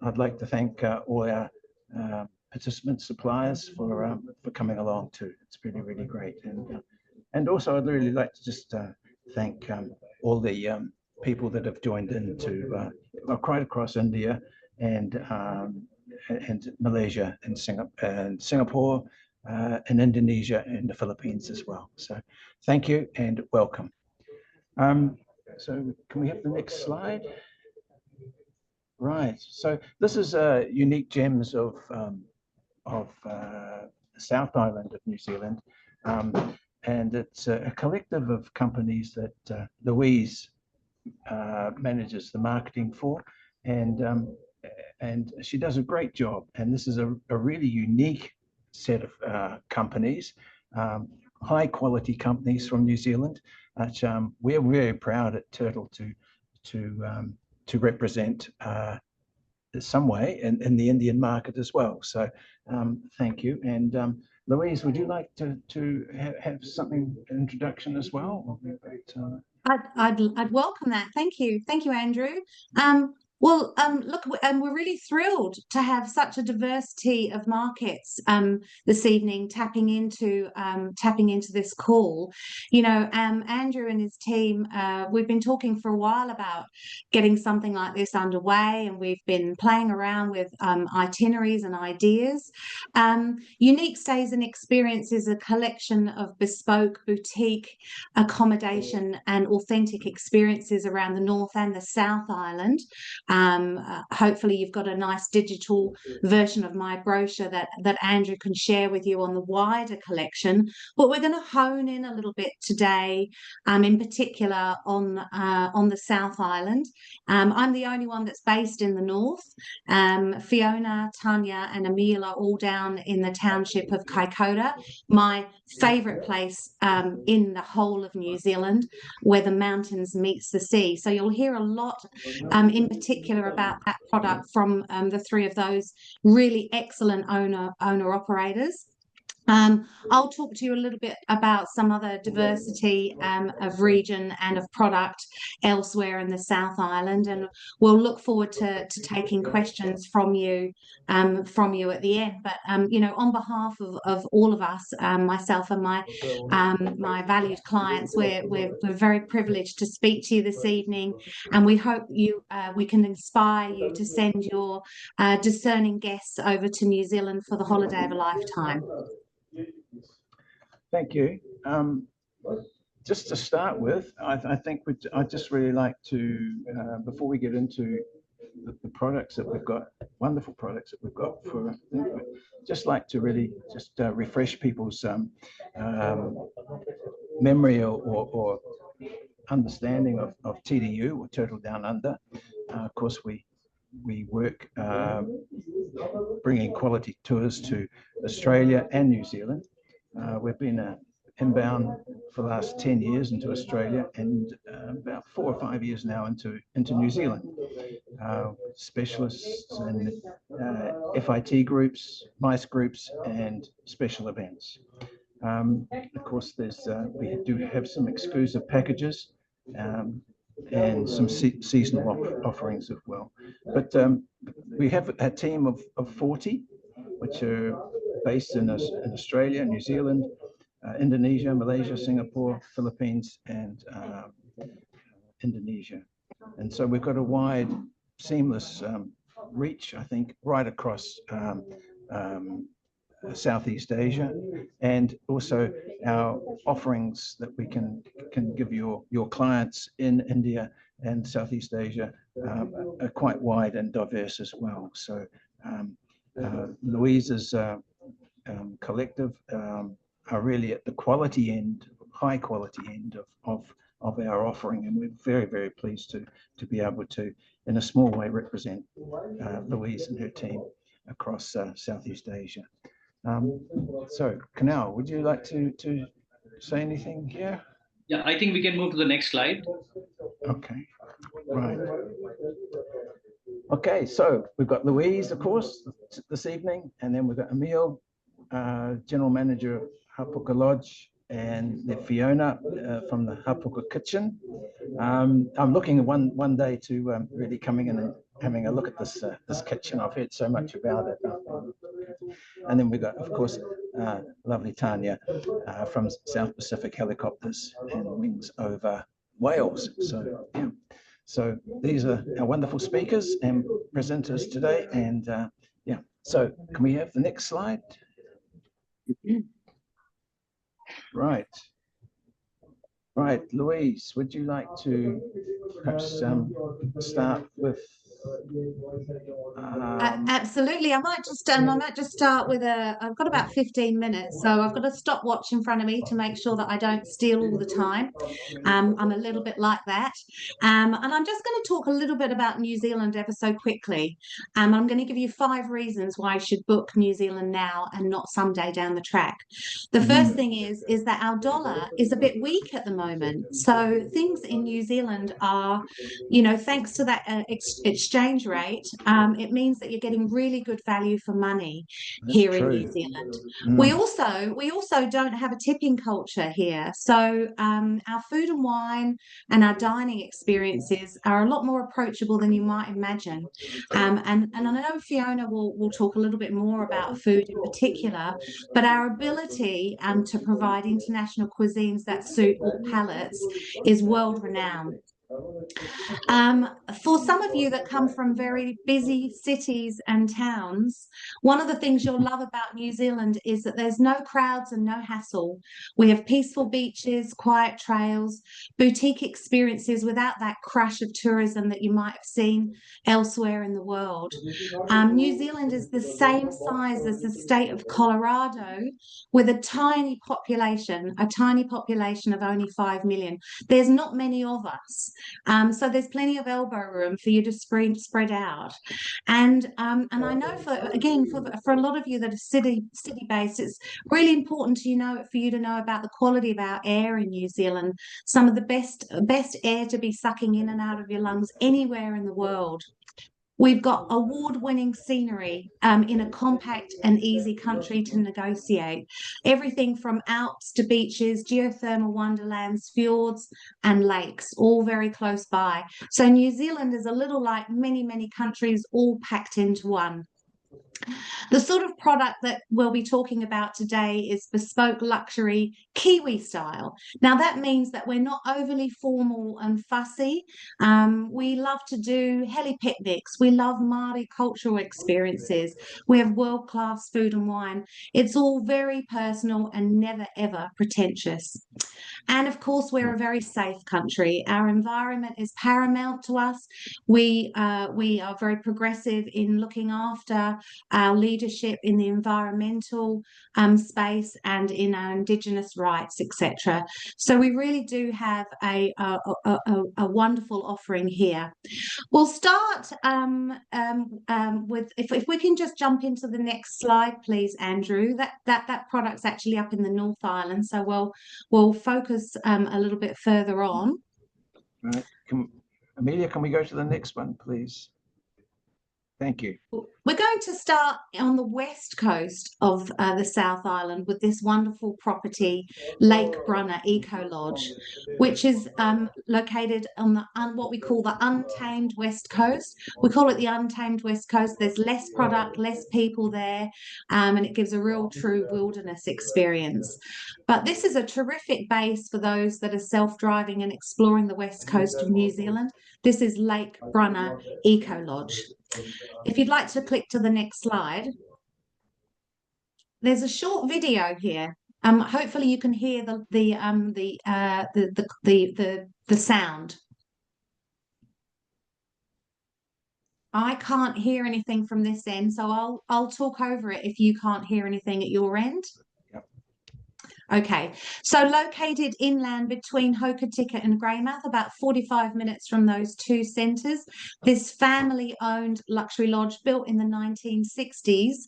I'd like to thank all our participant suppliers for coming along too. It's really, really great. And also I'd really like to just thank all the people that have joined in to right across India and Malaysia and Singapore and Indonesia and the Philippines as well. So thank you and welcome. So can we have the next slide? Right. So this is unique gems of the South Island of New Zealand, and it's a collective of companies that Louise manages the marketing for, and she does a great job. And this is a really unique set of companies, high quality companies from New Zealand, which we're very proud at Turtle to represent some way in the Indian market as well. So thank you. And Louise, would you like to have something introduction as well? I'd welcome that. Thank you, Andrew. Look, we're really thrilled to have such a diversity of markets this evening tapping into this call. You know, Andrew and his team, we've been talking for a while about getting something like this underway, and we've been playing around with itineraries and ideas. Unique Stays and Experience is a collection of bespoke boutique accommodation and authentic experiences around the North and the South Island. Hopefully you've got a nice digital version of my brochure that Andrew can share with you on the wider collection, but we're going to hone in a little bit today, in particular on the South Island. I'm the only one that's based in the North. Fiona, Tanya and Emil are all down in the township of Kaikoura, my favourite place in the whole of New Zealand, where the mountains meets the sea. So you'll hear a lot in particular about that product from the three of those really excellent owner operators. I'll talk to you a little bit about some other diversity of region and of product elsewhere in the South Island, and we'll look forward to taking questions from you at the end. But you know, on behalf of all of us, myself and my valued clients, we're very privileged to speak to you this evening, and we hope we can inspire you to send your discerning guests over to New Zealand for the holiday of a lifetime. Thank you. Just to start with, I think I'd just really like to, before we get into the products that we've got, wonderful products that we've got for, just like to really just refresh people's memory or understanding of TDU, or Turtle Down Under. Of course, we work bringing quality tours to Australia and New Zealand. We've been inbound for the last 10 years into Australia, and about 4 or 5 years now into New Zealand. Specialists in FIT groups, MICE groups, and special events. Of course, we do have some exclusive packages and some seasonal offerings as well. But we have a team of 40, which are based in Australia, New Zealand, Indonesia, Malaysia, Singapore, Philippines, and Indonesia. And so we've got a wide, seamless reach, I think, right across Southeast Asia, and also our offerings that we can give your clients in India and Southeast Asia are quite wide and diverse as well. So Louise's collective are really at the quality end, high quality end of our offering, and we're very, very pleased to be able to, in a small way, represent Louise and her team across Southeast Asia. So, Kanal, would you like to say anything here? Yeah, I think we can move to the next slide. Okay, right. Okay, so we've got Louise, of course, this evening, and then we've got Emil, General Manager of Hapuka Lodge, and Fiona from the Hapuka Kitchen. I'm looking one day to really coming in and having a look at this kitchen. I've heard so much about it. And then we've got, of course, lovely Tanya from South Pacific Helicopters and Wings over Wales. So, yeah. So these are our wonderful speakers and presenters today. And yeah, so can we have the next slide? Right. Right, Louise, would you like to perhaps start with? Absolutely. I might just start with I've got about 15 minutes, so I've got a stopwatch in front of me to make sure that I don't steal all the time. I'm a little bit like that. And I'm just going to talk a little bit about New Zealand ever so quickly. I'm going to give you 5 reasons why you should book New Zealand now and not someday down the track. The first thing is that our dollar is a bit weak at the moment. So things in New Zealand are, thanks to that exchange rate, it means that you're getting really good value for money here in New Zealand. We also don't have a tipping culture here. So our food and wine and our dining experiences are a lot more approachable than you might imagine. And I know Fiona will talk a little bit more about food in particular, but our ability to provide international cuisines that suit all palates is world renowned. For some of you that come from very busy cities and towns, one of the things you'll love about New Zealand is that there's no crowds and no hassle. We have peaceful beaches, quiet trails, boutique experiences without that crush of tourism that you might have seen elsewhere in the world. New Zealand is the same size as the state of Colorado with a tiny population of only 5 million. There's not many of us. So there's plenty of elbow room for you to spread out. And I know for a lot of you that are city based, it's really important for you to know about the quality of our air in New Zealand. Some of the best air to be sucking in and out of your lungs anywhere in the world. We've got award-winning scenery in a compact and easy country to negotiate. Everything from Alps to beaches, geothermal wonderlands, fjords and lakes, all very close by. So New Zealand is a little like many, many countries all packed into one. The sort of product that we'll be talking about today is bespoke luxury Kiwi style. Now that means that we're not overly formal and fussy. We love to do heli picnics. We love Māori cultural experiences. We have world-class food and wine. It's all very personal and never ever pretentious. And of course, we're a very safe country. Our environment is paramount to us. We are very progressive in looking after our leadership in the environmental space and in our Indigenous rights, etc. So we really do have a wonderful offering here. We'll start with, if we can just jump into the next slide, please, Andrew. That product's actually up in the North Island, so we'll focus a little bit further on. Right. Amelia, can we go to the next one, please? Thank you. We're going to start on the west coast of the South Island with this wonderful property, Lake Brunner Eco Lodge, which is located on what we call the untamed west coast. We call it the untamed west coast. There's less product, less people there, and it gives a real true wilderness experience. But this is a terrific base for those that are self-driving and exploring the west coast of New Zealand. This is Lake Brunner Eco Lodge. If you'd like to click to the next slide, there's a short video here. Hopefully you can hear the sound. I can't hear anything from this end, so I'll talk over it if you can't hear anything at your end. Okay, so located inland between Hokitika and Greymouth, about 45 minutes from those two centres, this family-owned luxury lodge built in the 1960s 's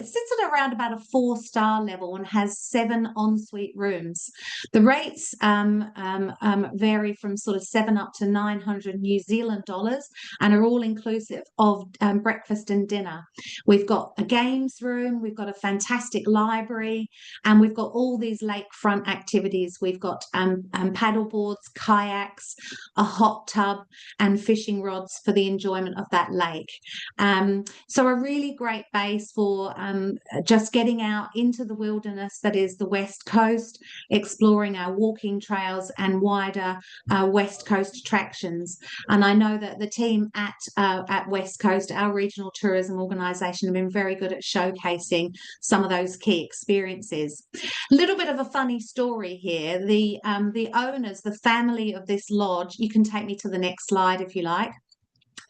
sits at around about a 4-star level and has 7 ensuite rooms. The rates vary from sort of 7 up to 900 New Zealand dollars and are all inclusive of breakfast and dinner. We've got a games room, we've got a fantastic library, and we've got all all these lakefront activities. We've got paddle boards, kayaks, a hot tub, and fishing rods for the enjoyment of that lake. So a really great base for just getting out into the wilderness that is the West Coast, exploring our walking trails and wider West Coast attractions. And I know that the team at West Coast, our regional tourism organisation, have been very good at showcasing some of those key experiences. A little bit of a funny story here. The owners, the family of this lodge, you can take me to the next slide if you like.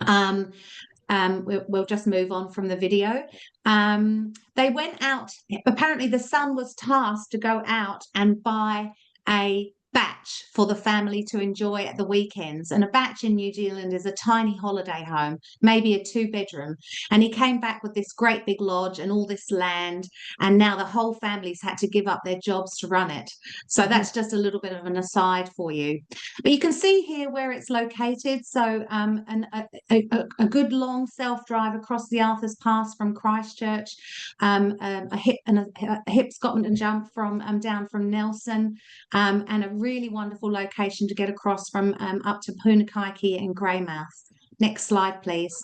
We'll just move on from the video. They went out, apparently the son was tasked to go out and buy a batch for the family to enjoy at the weekends. And a batch in New Zealand is a tiny holiday home, maybe a 2-bedroom. And he came back with this great big lodge and all this land. And now the whole family's had to give up their jobs to run it. So that's just a little bit of an aside for you. But you can see here where it's located. So a good long self-drive across the Arthur's Pass from Christchurch, a hip Scotland jump from down from Nelson, and a really wonderful location to get across from up to Punakaiki and Greymouth. Next slide, please.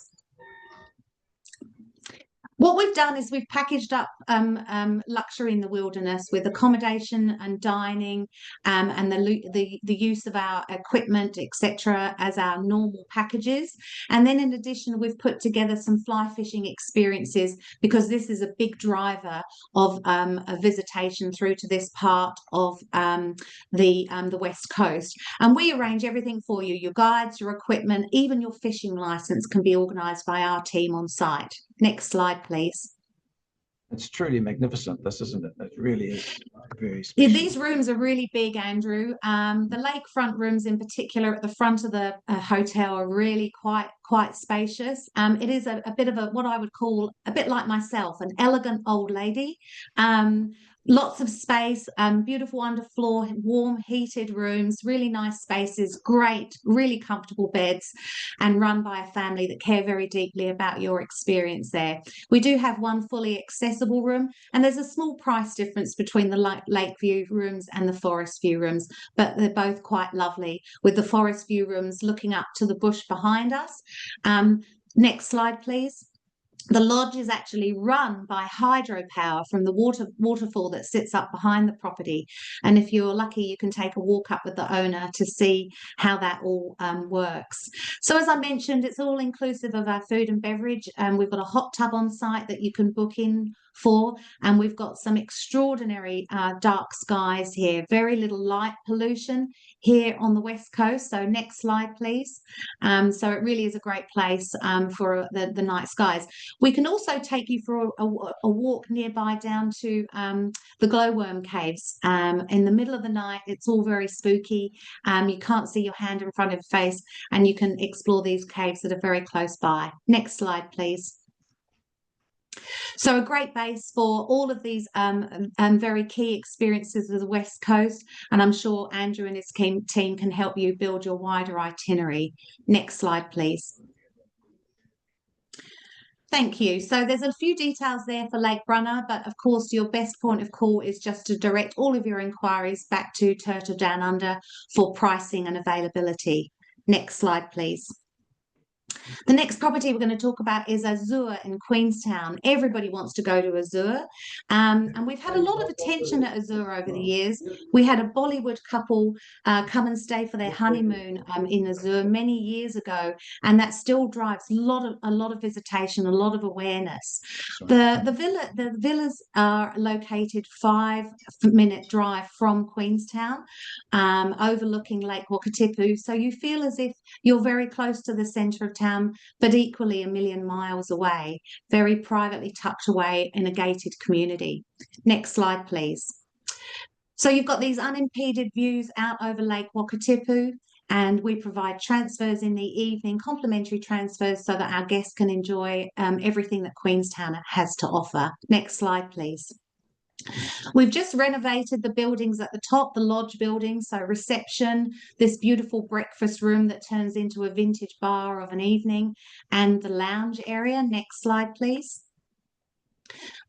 What we've done is we've packaged up luxury in the wilderness with accommodation and dining, and the use of our equipment, etc., as our normal packages. And then in addition, we've put together some fly fishing experiences, because this is a big driver of a visitation through to this part of the West Coast. And we arrange everything for you. Your guides, your equipment, even your fishing license can be organised by our team on site. Next slide, please. It's truly magnificent, this, isn't it? It really is very special. Yeah, these rooms are really big, Andrew. The lakefront rooms in particular at the front of the hotel are really quite spacious. It is a bit of what I would call, a bit like myself, an elegant old lady. Lots of space, beautiful underfloor, warm heated rooms, really nice spaces, great, really comfortable beds, and run by a family that care very deeply about your experience there. We do have one fully accessible room, and there's a small price difference between the lake view rooms and the forest view rooms, but they're both quite lovely, with the forest view rooms looking up to the bush behind us. Next slide, please. The lodge is actually run by hydropower from the waterfall that sits up behind the property. And if you're lucky, you can take a walk up with the owner to see how that all works. So as I mentioned, it's all inclusive of our food and beverage. We've got a hot tub on site that you can book in for, and we've got some extraordinary dark skies here, very little light pollution here on the West Coast. So next slide, please. So it really is a great place for the night skies. We can also take you for a walk nearby down to the glowworm caves. In the middle of the night, it's all very spooky. You can't see your hand in front of your face, and you can explore these caves that are very close by. Next slide, please. So a great base for all of these very key experiences of the West Coast, and I'm sure Andrew and his team can help you build your wider itinerary. Next slide, please. Thank you. So there's a few details there for Lake Brunner, but of course your best point of call is just to direct all of your inquiries back to Turtle Down Under for pricing and availability. Next slide, please. The next property we're going to talk about is Azure in Queenstown. Everybody wants to go to Azure, and we've had a lot of attention at Azure over the years. We had a Bollywood couple come and stay for their honeymoon in Azure many years ago, and that still drives a lot of visitation, a lot of awareness. The villas are located 5-minute drive from Queenstown, overlooking Lake Wakatipu, so you feel as if you're very close to the centre of town, but equally a million miles away, very privately tucked away in a gated community. Next slide, please. So you've got these unimpeded views out over Lake Wakatipu, and we provide transfers in the evening, complimentary transfers, so that our guests can enjoy everything that Queenstown has to offer. Next slide, please. We've just renovated the buildings at the top, the lodge building, so reception, this beautiful breakfast room that turns into a vintage bar of an evening, and the lounge area. Next slide, please.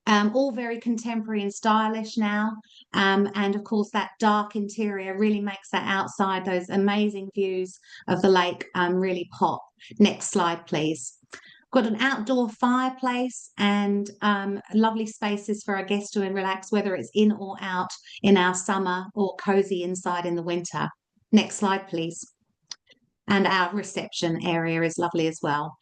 all very contemporary and stylish now. And of course, that dark interior really makes that outside, those amazing views of the lake, really pop. Next slide, please. Got an outdoor fireplace and lovely spaces for our guests to relax, whether it's in or out in our summer or cozy inside in the winter. Next slide, please. And our reception area is lovely as well.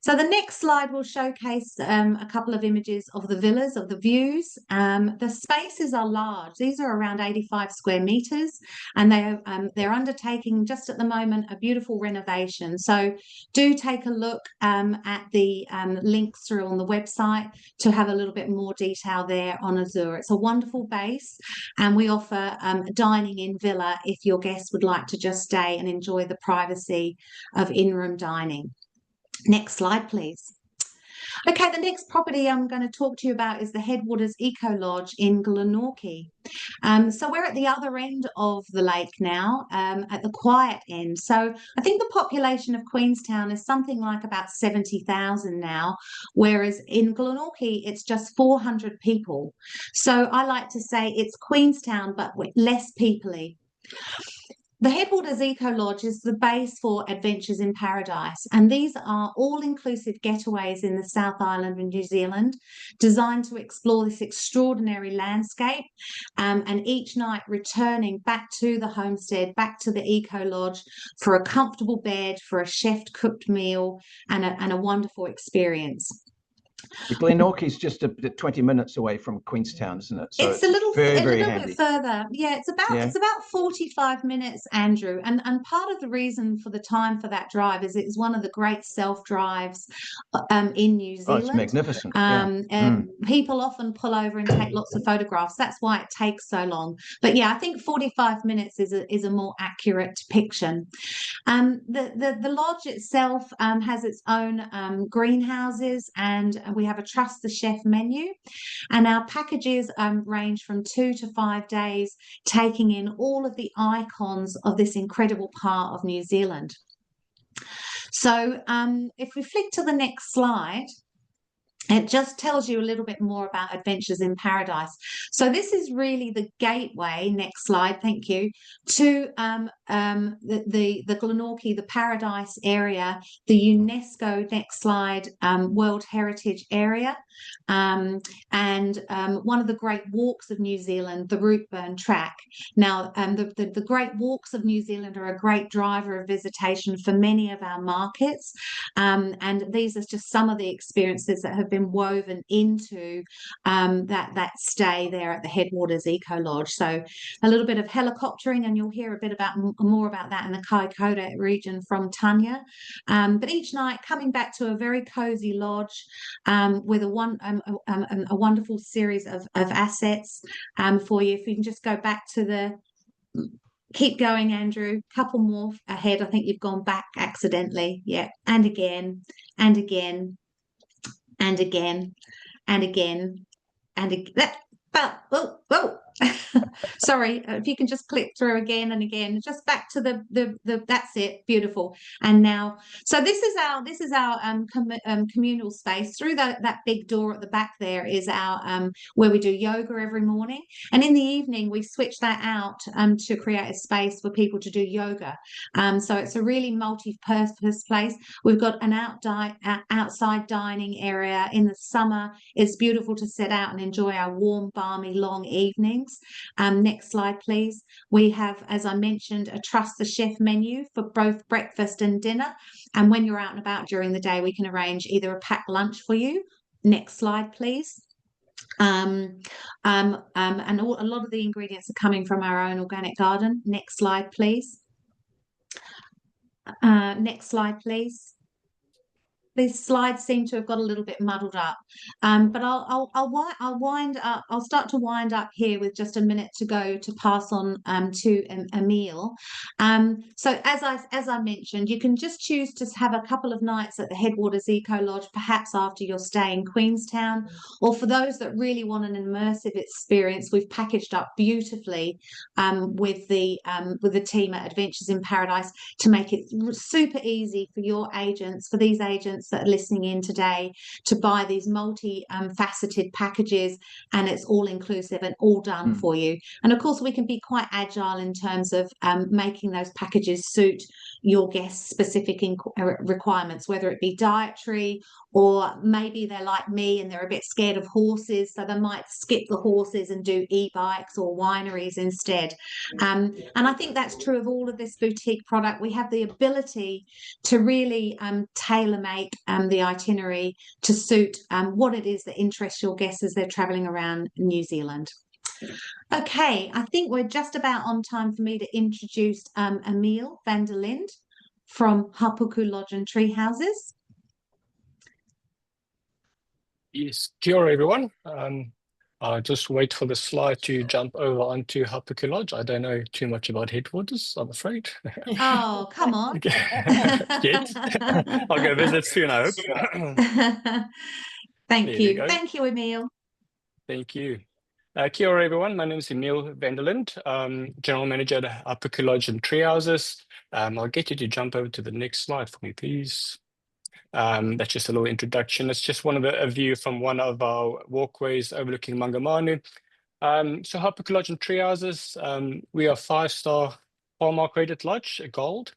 So the next slide will showcase a couple of images of the villas, of the views. The spaces are large. These are around 85 square metres, and they're undertaking just at the moment a beautiful renovation. So do take a look at the links through on the website to have a little bit more detail there on Azure. It's a wonderful base, and we offer dining in villa if your guests would like to just stay and enjoy the privacy of in-room dining. Next slide, please. Okay, the next property I'm going to talk to you about is the Headwaters Eco Lodge in Glenorchy. So we're at the other end of the lake now, at the quiet end. So I think the population of Queenstown is something like about 70,000 now, whereas in Glenorchy it's just 400 people. So I like to say it's Queenstown, but with less people-y. The Headwaters Eco Lodge is the base for Adventures in Paradise, and these are all-inclusive getaways in the South Island of New Zealand, designed to explore this extraordinary landscape, and each night returning back to the homestead, back to the Eco Lodge for a comfortable bed, for a chef-cooked meal, and a wonderful experience. Glenorchy is just 20 minutes away from Queenstown, isn't it? So it's a little very bit further. Yeah, it's about 45 minutes, Andrew. And part of the reason for the time for that drive is it's one of the great self-drives in New Zealand. Oh, it's magnificent. People often pull over and take lots of photographs. That's why it takes so long. But yeah, I think 45 minutes is a more accurate depiction. The lodge itself has its own greenhouses, and we have a Trust the Chef menu, and our packages range from 2 to 5 days, taking in all of the icons of this incredible part of New Zealand. So if we flick to the next slide, it just tells you a little bit more about Adventures in Paradise. So this is really the gateway, next slide, thank you, to the Glenorchy, the Paradise area, the UNESCO, next slide, World Heritage Area, and one of the great walks of New Zealand, the Routeburn Track. Now, the great walks of New Zealand are a great driver of visitation for many of our markets, and these are just some of the experiences that have been woven into that stay there at the Headwaters Eco Lodge. So a little bit of helicoptering, and you'll hear a bit more about that in the Kaikoura region from Tanya. But each night coming back to a very cozy lodge with a wonderful series of assets for you. If you can just go back to keep going, Andrew, couple more ahead. I think you've gone back accidentally. Yeah, and again, and again, and again, and again, and again. Whoa. Sorry, if you can just click through again and again, just back to the that's it, beautiful. And now, so this is our communal space. Through that big door at the back there is our where we do yoga every morning, and in the evening we switch that out to create a space for people to do yoga. So it's a really multi-purpose place. We've got an outside dining area. In the summer, it's beautiful to sit out and enjoy our warm, balmy, long evenings. Next slide, please. We have, as I mentioned, a Trust the Chef menu for both breakfast and dinner. And when you're out and about during the day, we can arrange either a packed lunch for you. Next slide, please. And a lot of the ingredients are coming from our own organic garden. Next slide, please. Next slide, please. These slides seem to have got a little bit muddled up, but I'll start to wind up here with just a minute to go to pass on to Emile. So as I mentioned, you can just choose to have a couple of nights at the Headwaters Eco Lodge, perhaps after your stay in Queenstown, or for those that really want an immersive experience, we've packaged up beautifully with the team at Adventures in Paradise to make it super easy for your agents, for these agents, participants that are listening in today to buy these multi-faceted packages, and it's all inclusive and all done for you. And of course, we can be quite agile in terms of making those packages suit your guests' specific requirements, whether it be dietary, or maybe they're like me and they're a bit scared of horses, so they might skip the horses and do e-bikes or wineries instead. And I think that's true of all of this boutique product. We have the ability to really tailor-make the itinerary to suit what it is that interests your guests as they're traveling around New Zealand. Okay, I think we're just about on time for me to introduce Emile van der Linde from Hapuku Lodge and Tree Houses. Yes, kia ora everyone. I'll just wait for the slide to jump over onto Hapuku Lodge. I don't know too much about headquarters, I'm afraid. Oh, come on. Yet. I'll go visit soon, I hope. Thank you. Thank you, Emile. Thank you. Kia ora everyone. My name is Emile van der Linde, General Manager at Hapuku Lodge and Tree Houses. I'll get you to jump over to the next slide for me, please. That's just a little introduction. It's just a view from one of our walkways overlooking Mangamanu. So Hapuku Lodge and Tree Houses, we are 5-star Hallmark rated lodge, Gold.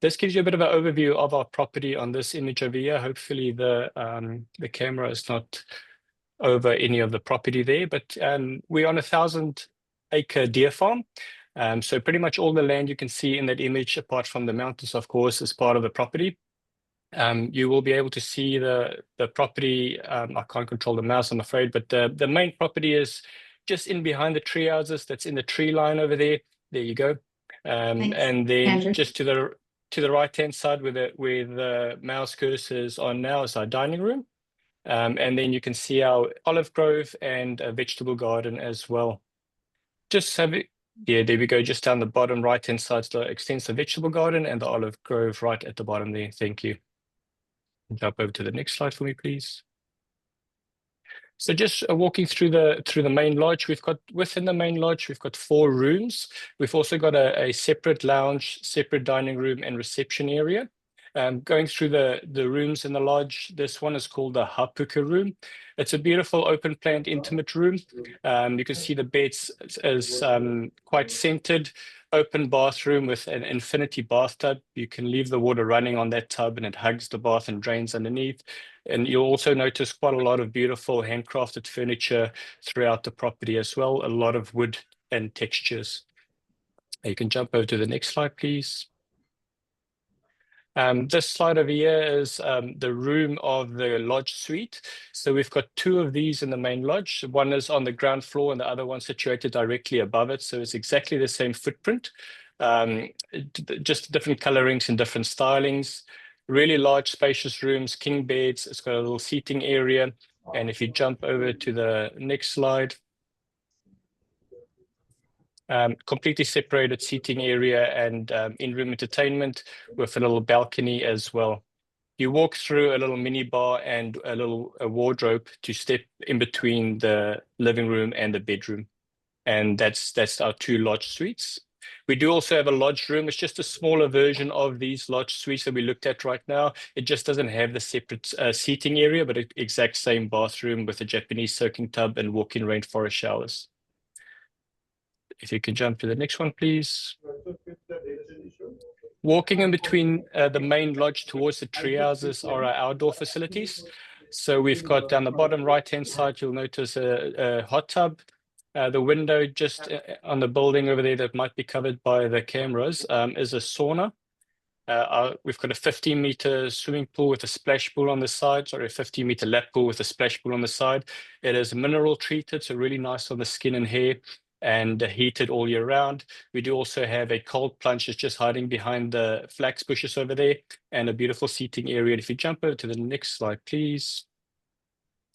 This gives you a bit of an overview of our property on this image over here. Hopefully the camera is not over any of the property there, but we're on a 1,000-acre deer farm. So pretty much all the land you can see in that image, apart from the mountains, of course, is part of the property. You will be able to see the property. I can't control the mouse, I'm afraid, but the main property is just in behind the tree houses. That's in the tree line over there. There you go. And then Andrew. Just to the right-hand side where the mouse cursor is on now is our dining room. And then you can see our olive grove and a vegetable garden as well. Yeah, there we go. Just down the bottom right-hand side, the extensive vegetable garden and the olive grove right at the bottom there. Thank you. Jump over to the next slide for me, please. So just walking through the main lodge, within the main lodge, we've got 4 rooms. We've also got a separate lounge, separate dining room and reception area. Going through the rooms in the lodge, this one is called the Hapuku room. It's a beautiful open planned intimate room. You can see the beds is quite centered, open bathroom with an infinity bathtub. You can leave the water running on that tub and it hugs the bath and drains underneath. And you'll also notice quite a lot of beautiful handcrafted furniture throughout the property as well, a lot of wood and textures. You can jump over to the next slide, please. This slide over here is the room of the lodge suite. So we've got 2 of these in the main lodge. One is on the ground floor and the other one situated directly above it. So it's exactly the same footprint, just different colorings and different stylings. Really large, spacious rooms, king beds. It's got a little seating area. And if you jump over to the next slide, completely separated seating area and in-room entertainment with a little balcony as well. You walk through a little mini bar and a wardrobe to step in between the living room and the bedroom. And that's our 2 lodge suites. We do also have a lodge room. It's just a smaller version of these lodge suites that we looked at right now. It just doesn't have the separate seating area, but an exact same bathroom with a Japanese soaking tub and walk-in rainforest showers. If you can jump to the next one, please. Walking in between the main lodge towards the tree houses are our outdoor facilities. So we've got down the bottom right-hand side, you'll notice a hot tub. The window just on the building over there that might be covered by the cameras is a sauna. We've got a 15-meter swimming pool with a splash pool on the side, sorry, a 15-meter lap pool with a splash pool on the side. It is mineral treated, so really nice on the skin and hair, and heated all year round. We do also have a cold plunge that's just hiding behind the flax bushes over there, and a beautiful seating area. And if you jump over to the next slide, please.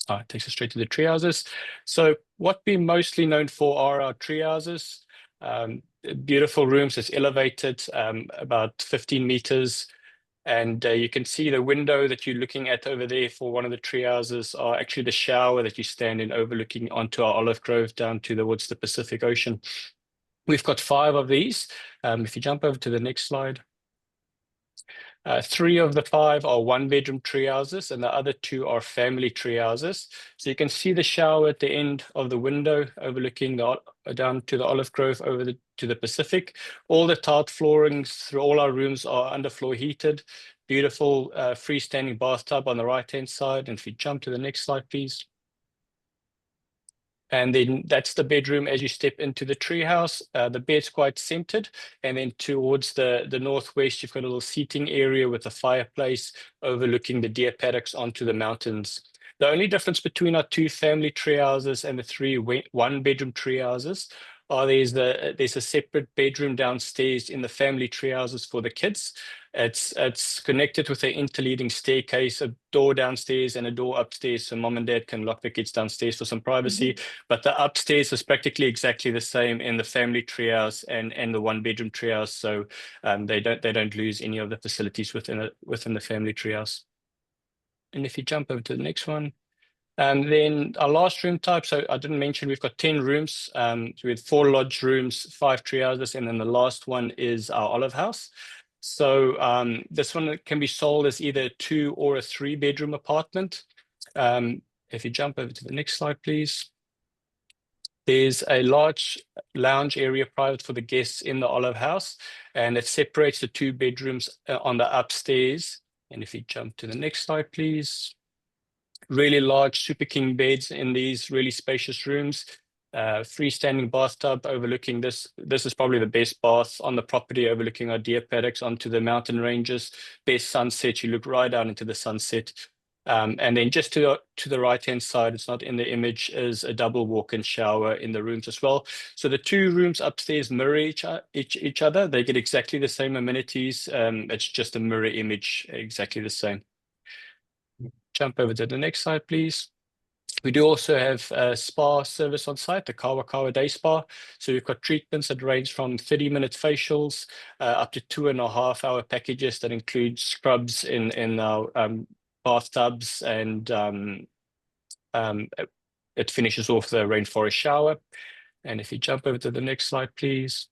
It takes us straight to the tree houses. So what we're mostly known for are our tree houses. Beautiful rooms, it's elevated about 15 meters. And you can see the window that you're looking at over there for one of the tree houses are actually the shower that you stand in overlooking onto our olive grove down towards the Pacific Ocean. We've got 5 of these. If you jump over to the next slide. 3 of the 5 are 1-bedroom tree houses, and the other 2 are family tree houses. So you can see the shower at the end of the window overlooking down to the olive grove over to the Pacific. All the tiled floorings through all our rooms are underfloor heated. Beautiful freestanding bathtub on the right-hand side. And if you jump to the next slide, please. And then that's the bedroom as you step into the treehouse. The bed's quite centered. And then towards the northwest, you've got a little seating area with a fireplace overlooking the deer paddocks onto the mountains. The only difference between our 2 family tree houses and the 3 1-bedroom tree houses are there's a separate bedroom downstairs in the family tree houses for the kids. It's connected with an interleading staircase, a door downstairs and a door upstairs, so mom and dad can lock the kids downstairs for some privacy. But the upstairs is practically exactly the same in the family treehouse and the 1-bedroom treehouse, so they don't lose any of the facilities within the family treehouse. And if you jump over to the next one. And then our last room type, so I didn't mention we've got 10 rooms with 4 lodge rooms, 5 tree houses, and then the last one is our olive house. So this one can be sold as either a 2 or a 3-bedroom apartment. If you jump over to the next slide, please. There's a large lounge area private for the guests in the olive house, and it separates the 2 bedrooms on the upstairs. And if you jump to the next slide, please. Really large Super King beds in these really spacious rooms. Freestanding bathtub overlooking this. This is probably the best bath on the property, overlooking our deer paddocks onto the mountain ranges. Best sunset. You look right out into the sunset. And then just to the right-hand side, it's not in the image, is a double walk-in shower in the rooms as well. So the 2 rooms upstairs mirror each other. They get exactly the same amenities. It's just a mirror image, exactly the same. Jump over to the next slide, please. We do also have a spa service on site, the Kawa Kawa Day Spa. So we've got treatments that range from 30-minute facials up to 2.5-hour packages that include scrubs in our bathtubs, and it finishes off the rainforest shower. And if you jump over to the next slide, please.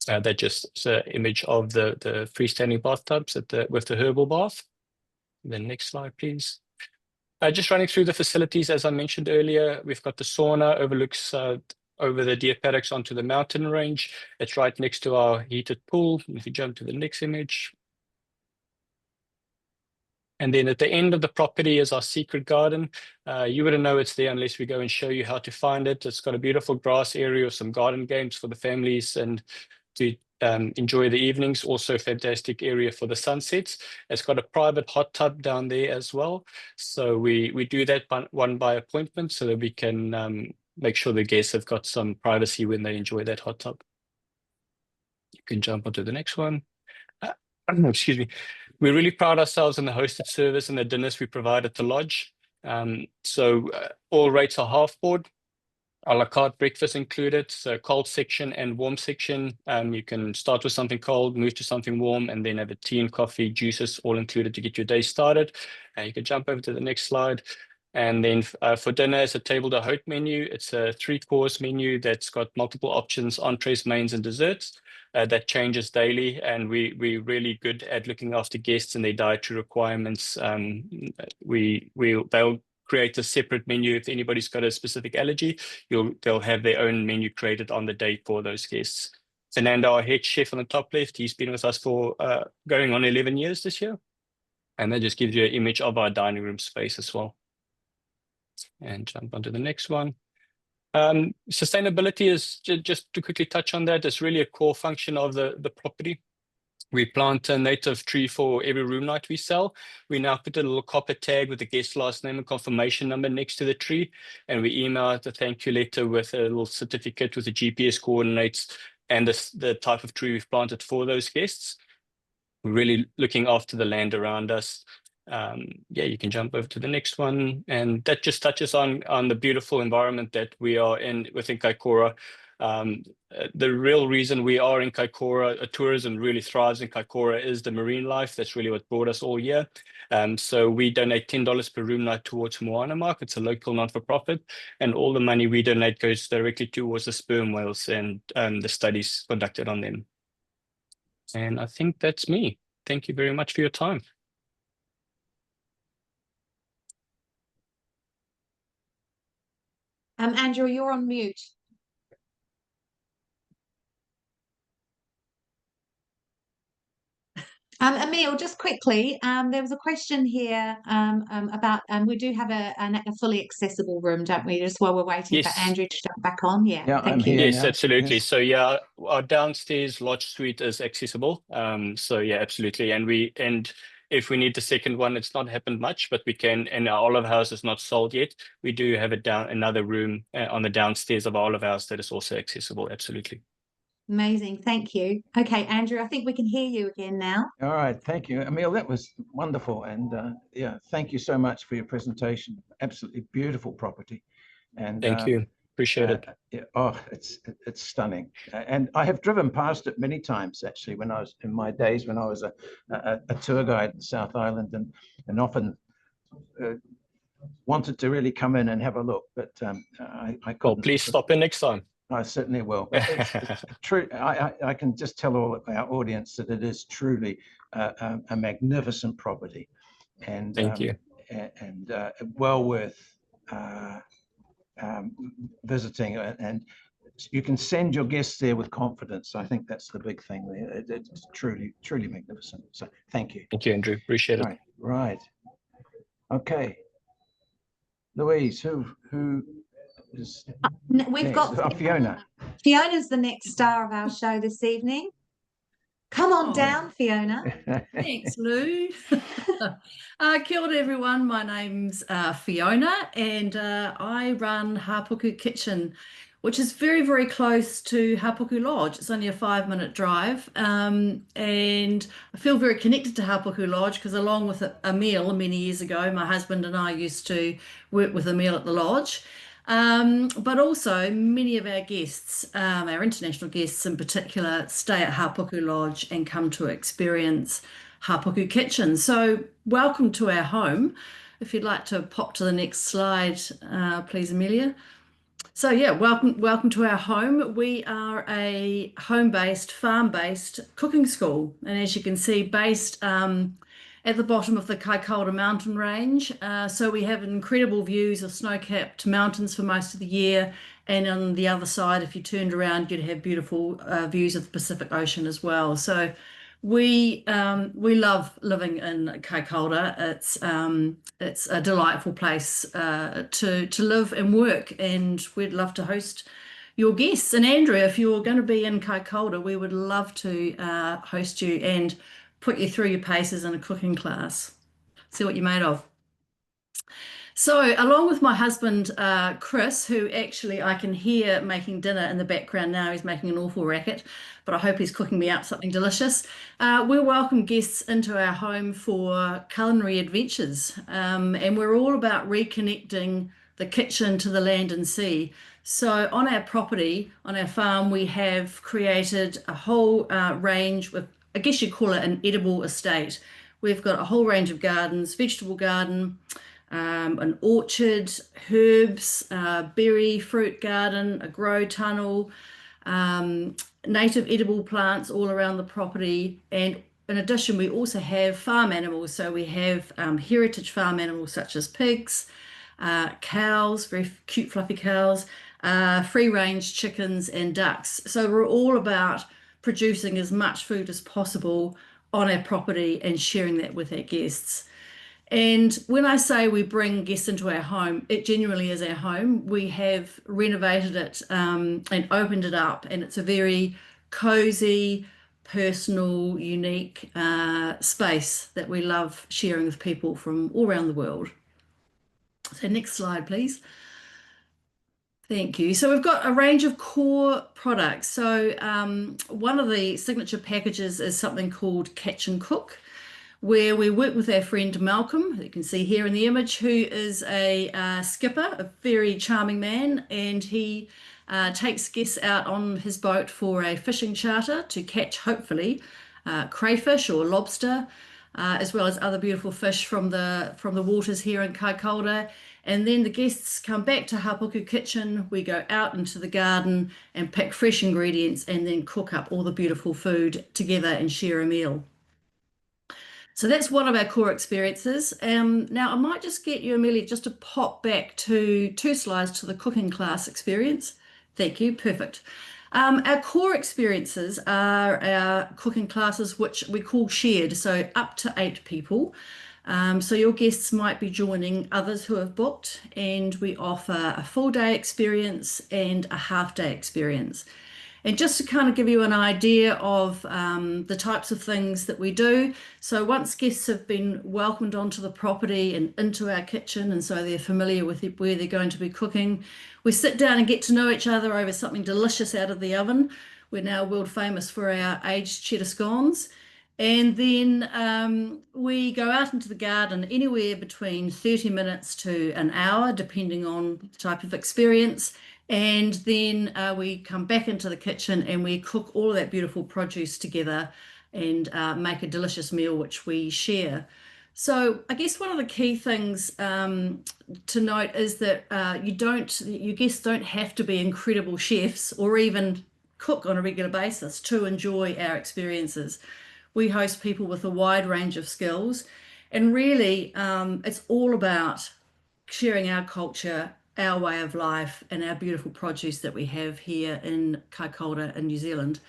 That just is an image of the freestanding bathtubs with the herbal bath. The next slide, please. Just running through the facilities, as I mentioned earlier, we've got the sauna overlooks over the deer paddocks onto the mountain range. It's right next to our heated pool. If you jump to the next image. And then at the end of the property is our secret garden. You wouldn't know it's there unless we go and show you how to find it. It's got a beautiful grass area with some garden games for the families and to enjoy the evenings. Also a fantastic area for the sunsets. It's got a private hot tub down there as well. So we do that one by appointment so that we can make sure the guests have got some privacy when they enjoy that hot tub. You can jump onto the next one. Excuse me. We really pride ourselves in the hosted service and the dinners we provide at the lodge. All rates are half board. A la carte breakfast included, so cold section and warm section. You can start with something cold, move to something warm, and then have a tea and coffee, juices all included to get your day started. You can jump over to the next slide. And then for dinner, it's a table d'hôte menu. It's a 3-course menu that's got multiple options, entrees, mains, and desserts. That changes daily, and we're really good at looking after guests and their dietary requirements. They'll create a separate menu. If anybody's got a specific allergy, they'll have their own menu created on the day for those guests. Fernando, our head chef on the top left, he's been with us for going on 11 years this year. And that just gives you an image of our dining room space as well. And jump onto the next one. Sustainability is, just to quickly touch on that, it's really a core function of the property. We plant a native tree for every room night we sell. We now put a little copper tag with the guest last name and confirmation number next to the tree. And we email out a thank you letter with a little certificate with the GPS coordinates and the type of tree we've planted for those guests. We're really looking after the land around us. You can jump over to the next one. And that just touches on the beautiful environment that we are in within Kaikoura. The real reason we are in Kaikoura, tourism really thrives in Kaikoura, is the marine life. That's really what brought us all here. So we donate $10 per room night towards Moana Mark. It's a local not-for-profit, and all the money we donate goes directly towards the sperm whales and the studies conducted on them. And I think that's me. thank you very much for your time. Andrew, you're on mute. Emil, just quickly, there was a question here about we do have a fully accessible room, don't we? Just while we're waiting for Yes. Andrew to jump back on. Yeah, Yeah, thank I'm you. here. Yes, now. absolutely. Yes. So yeah, our downstairs lodge suite is accessible. So yeah, absolutely. And if we need the second one, it's not happened much, but we can. And our olive house is not sold yet. We do have another room on the downstairs of our olive house that is also accessible. Absolutely. Amazing, thank you. Okay, Andrew, I think we can hear you again now. All right, thank you, Emil. That was wonderful, and yeah, thank you so much for your presentation. Absolutely beautiful property, and Thank you. Appreciate it. yeah, oh, it's stunning, and I have driven past it many times actually when I was in my days when I was a tour guide in South Island, and often wanted to really come in and have a look, but I Well, couldn't. please stop in next time. I certainly will. But it's true. I can just tell all of our audience that it is truly a magnificent property, and Thank you. and well worth visiting. And you can send your guests there with confidence. I think that's the big thing there. It's truly magnificent. So thank you. Thank you, Andrew. Appreciate it. Right. Okay. Louise, who is We've next? got Oh, Fiona. Fiona's the next star of our show this evening. Come on Oh. down, Fiona. Thanks, Lou. Kia ora, everyone. My name's Fiona, and I run Hapuku Kitchen, which is very, very close to Hapuku Lodge. It's only a 5-minute drive, and I feel very connected to Hapuku Lodge because along with Emil many years ago, my husband and I used to work with Emil at the lodge. But also many of our guests, our international guests in particular, stay at Hapuku Lodge and come to experience Hapuku Kitchen. So welcome to our home. If you'd like to pop to the next slide, please, Amelia. So yeah, welcome to our home. We are a home-based, farm-based cooking school, and as you can see, based at the bottom of the Kaikoura mountain range. So we have incredible views of snow-capped mountains for most of the year, and on the other side, if you turned around, you'd have beautiful views of the Pacific Ocean as well. So we love living in Kaikoura. It's a delightful place to live and work, and we'd love to host your guests. And Andrew, if you're going to be in Kaikoura, we would love to host you and put you through your paces in a cooking class. See what you're made of. So along with my husband, Chris, who actually I can hear making dinner in the background now, he's making an awful racket, but I hope he's cooking me up something delicious. We'll welcome guests into our home for culinary adventures. And we're all about reconnecting the kitchen to the land and sea. So on our property, on our farm, we have created a whole range of, I guess you'd call it an edible estate. We've got a whole range of gardens, vegetable garden, an orchard, herbs, berry, fruit garden, a grow tunnel, native edible plants all around the property. And in addition, we also have farm animals. So we have heritage farm animals such as pigs, cows, very cute fluffy cows, free range chickens and ducks. So we're all about producing as much food as possible on our property and sharing that with our guests. And when I say we bring guests into our home, it genuinely is our home. We have renovated it and opened it up, and it's a very cozy, personal, unique space that we love sharing with people from all around the world. So next slide, please. Thank you. So we've got a range of core products. So one of the signature packages is something called Catch and Cook, where we work with our friend Malcolm, you can see here in the image, who is a skipper, a very charming man, and he takes guests out on his boat for a fishing charter to catch, hopefully, crayfish or lobster, as well as other beautiful fish from the waters here in Kaikoura. And then the guests come back to Hapuku Kitchen. We go out into the garden and pick fresh ingredients and then cook up all the beautiful food together and share a meal. So that's one of our core experiences. Now I might just get you, Amelia, just to pop back to 2 slides to the cooking class experience. Thank you, perfect. Our core experiences are our cooking classes, which we call shared, so up to 8 people. So your guests might be joining others who have booked, and we offer a full day experience and a half day experience. And just to kind of give you an idea of the types of things that we do. So once guests have been welcomed onto the property and into our kitchen, and so they're familiar with where they're going to be cooking, we sit down and get to know each other over something delicious out of the oven. We're now world famous for our aged cheddar scones. And then we go out into the garden anywhere between 30 minutes to an hour, depending on the type of experience. And then we come back into the kitchen and we cook all of that beautiful produce together and make a delicious meal which we share. So I guess one of the key things to note is that your guests don't have to be incredible chefs or even cook on a regular basis to enjoy our experiences. We host people with a wide range of skills, and really it's all about sharing our culture, our way of life, and our beautiful produce that we have here in Kaikoura in New Zealand.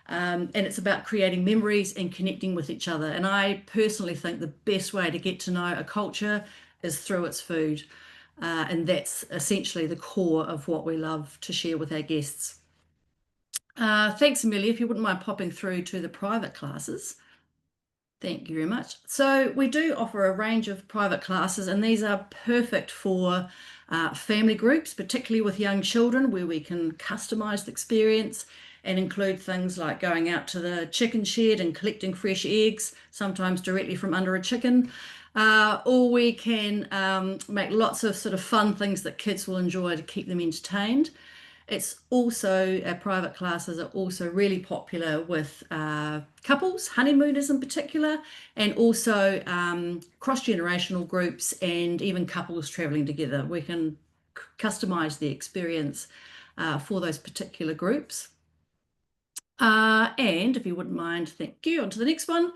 And it's about creating memories and connecting with each other. And I personally think the best way to get to know a culture is through its food. And that's essentially the core of what we love to share with our guests. Thanks, Amelia. If you wouldn't mind popping through to the private classes. Thank you very much. So we do offer a range of private classes, and these are perfect for family groups, particularly with young children, where we can customise the experience and include things like going out to the chicken shed and collecting fresh eggs, sometimes directly from under a chicken. Or we can make lots of sort of fun things that kids will enjoy to keep them entertained. It's also, our private classes are also really popular with couples, honeymooners in particular, and also cross-generational groups and even couples traveling together. We can customize the experience for those particular groups. And if you wouldn't mind, thank you, on to the next one.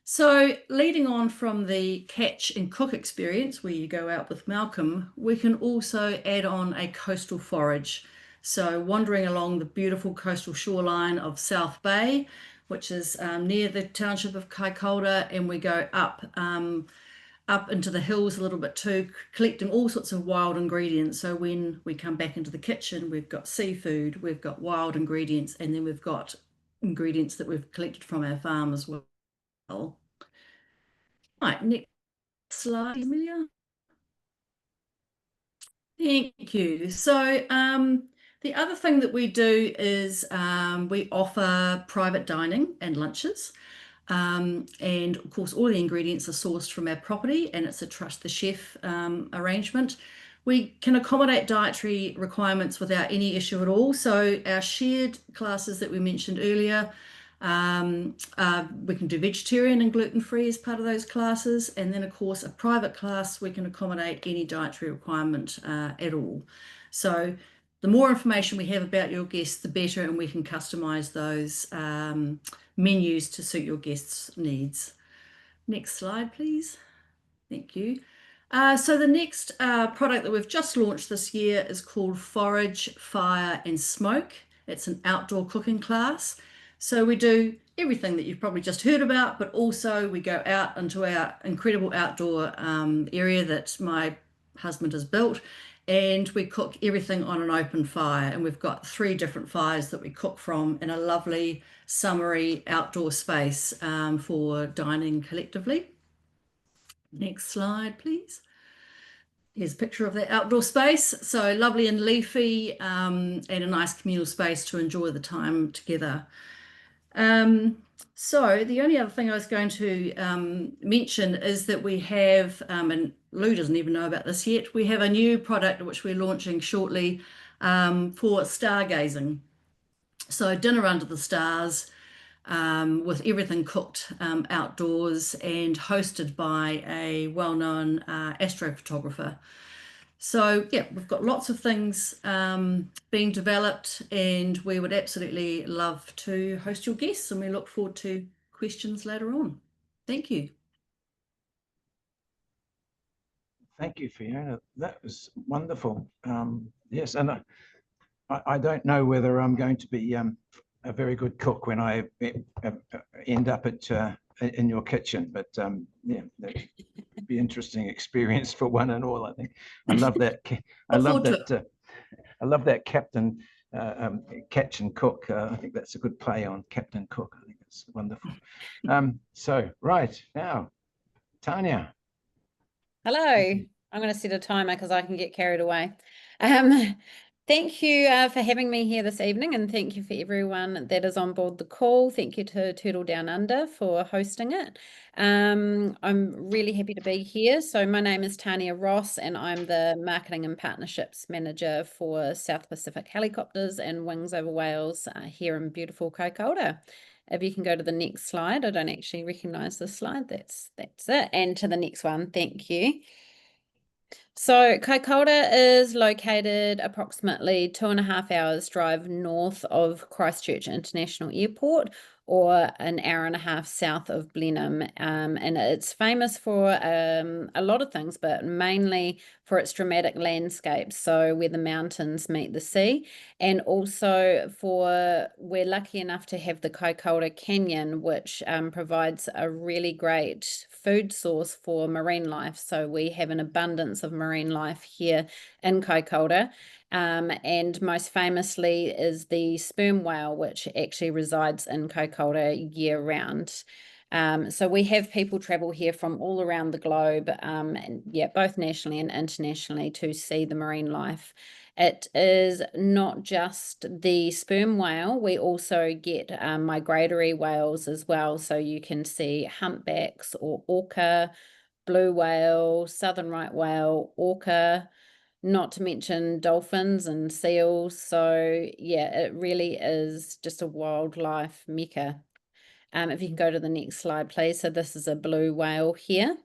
So leading on from the catch and cook experience where you go out with Malcolm, we can also add on a coastal forage. So wandering along the beautiful coastal shoreline of South Bay, which is near the township of Kaikoura, and we go up into the hills a little bit too, collecting all sorts of wild ingredients. So when we come back into the kitchen, we've got seafood, we've got wild ingredients, and then we've got ingredients that we've collected from our farm as well. Right, next slide, Amelia. Thank you. So the other thing that we do is we offer private dining and lunches. And of course, all the ingredients are sourced from our property, and it's a trust the chef arrangement. We can accommodate dietary requirements without any issue at all. So our shared classes that we mentioned earlier, we can do vegetarian and gluten-free as part of those classes. And then of course, a private class, we can accommodate any dietary requirement at all. So the more information we have about your guests, the better, and we can customize those menus to suit your guests' needs. Next slide, please. Thank you. So the next product that we've just launched this year is called Forage, Fire and Smoke. It's an outdoor cooking class. So we do everything that you've probably just heard about, but also we go out into our incredible outdoor area that my husband has built, and we cook everything on an open fire. And we've got 3 different fires that we cook from in a lovely summery outdoor space for dining collectively. Next slide, please. Here's a picture of the outdoor space. So lovely and leafy and a nice communal space to enjoy the time together. So the only other thing I was going to mention is that we have, and Lou doesn't even know about this yet, we have a new product which we're launching shortly for stargazing. So dinner under the stars, with everything cooked outdoors and hosted by a well-known astrophotographer. So yeah, we've got lots of things being developed, and we would absolutely love to host your guests, and we look forward to questions later on. Thank you. Thank you, Fiona. That was wonderful. Yes, and I don't know whether I'm going to be a very good cook when I end up at in your kitchen, but yeah, that'd be interesting experience for one and all. I think I love that. I Look love forward to that. I love that Captain Catch and Cook. I think that's a good play on Captain Cook. I think it's wonderful. So right now, Tanya. Hello. I'm going to set a timer because I can get carried away. Thank you for having me here this evening, and thank you for everyone that is on board the call. Thank you to Turtle Down Under for hosting it. I'm really happy to be here. So my name is Tanya Ross, and I'm the Marketing and Partnerships Manager for South Pacific Helicopters and Wings Over Wales here in beautiful Kaikoura. If you can go to the next slide. I don't actually recognize this slide. That's it. And to the next one. Thank you. So Kaikoura is located approximately 2.5 hours drive north of Christchurch International Airport, or an hour and a half south of Blenheim. And it's famous for a lot of things, but mainly for its dramatic landscapes, so where the mountains meet the sea, and also we're lucky enough to have the Kaikoura Canyon, which provides a really great food source for marine life. So we have an abundance of marine life here in Kaikoura. And most famously is the sperm whale, which actually resides in Kaikoura year round. So we have people travel here from all around the globe, and yeah, both nationally and internationally, to see the marine life. It is not just the sperm whale, we also get migratory whales as well. So you can see humpbacks or orca, blue whale, southern right whale, orca, not to mention dolphins and seals. So yeah, it really is just a wildlife mecca. If you can go to the next slide, please. So this is a blue whale here.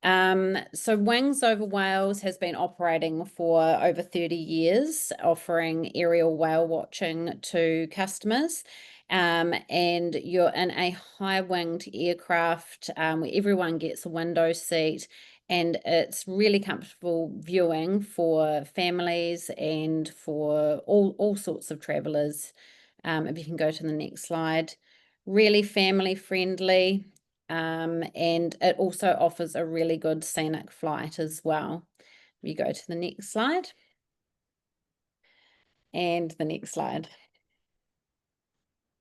So Wings Over Wales has been operating for over 30 years, offering aerial whale watching to customers. And you're in a high-winged aircraft where everyone gets a window seat, and it's really comfortable viewing for families and for all sorts of travelers. If you can go to the next slide. Really family friendly, and it also offers a really good scenic flight as well. You go to the next slide. And the next slide.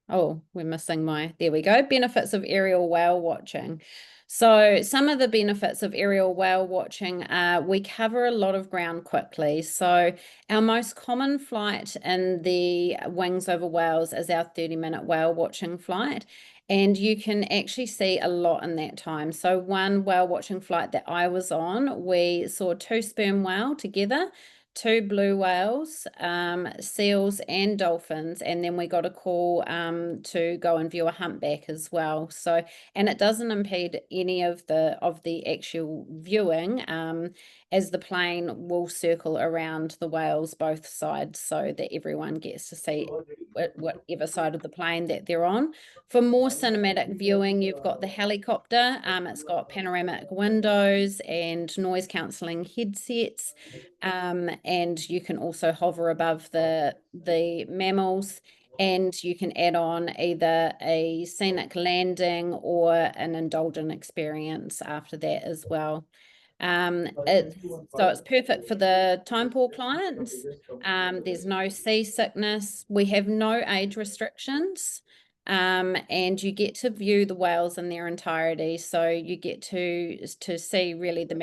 Oh, we're missing there we go. Benefits of aerial whale watching. So some of the benefits of aerial whale watching are we cover a lot of ground quickly. So our most common flight in the Wings Over Wales is our 30-minute whale watching flight. And you can actually see a lot in that time. So one whale watching flight that I was on, we saw 2 sperm whale together, 2 blue whales, seals and dolphins, and then we got a call to go and view a humpback as well. So, and it doesn't impede any of the actual viewing, as the plane will circle around the whales both sides so that everyone gets to see whatever side of the plane that they're on. For more cinematic viewing, you've got the helicopter. It's got panoramic windows and noise cancelling headsets. And you can also hover above the mammals, and you can add on either a scenic landing or an indulgent experience after that as well. It's perfect for the time poor clients. There's no seasickness. We have no age restrictions. And you get to view the whales in their entirety, so you get to see really the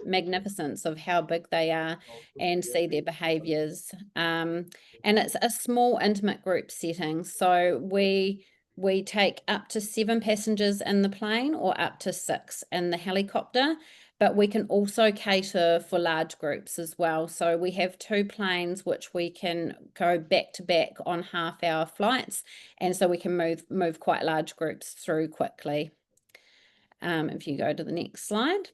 magnificence of how big they are and see their behaviors. And it's a small intimate group setting, so we take up to 7 passengers in the plane or up to 6 in the helicopter, but we can also cater for large groups as well. So we have 2 planes which we can go back to back on half-hour flights, and so we can move quite large groups through quickly. If you go to the next slide.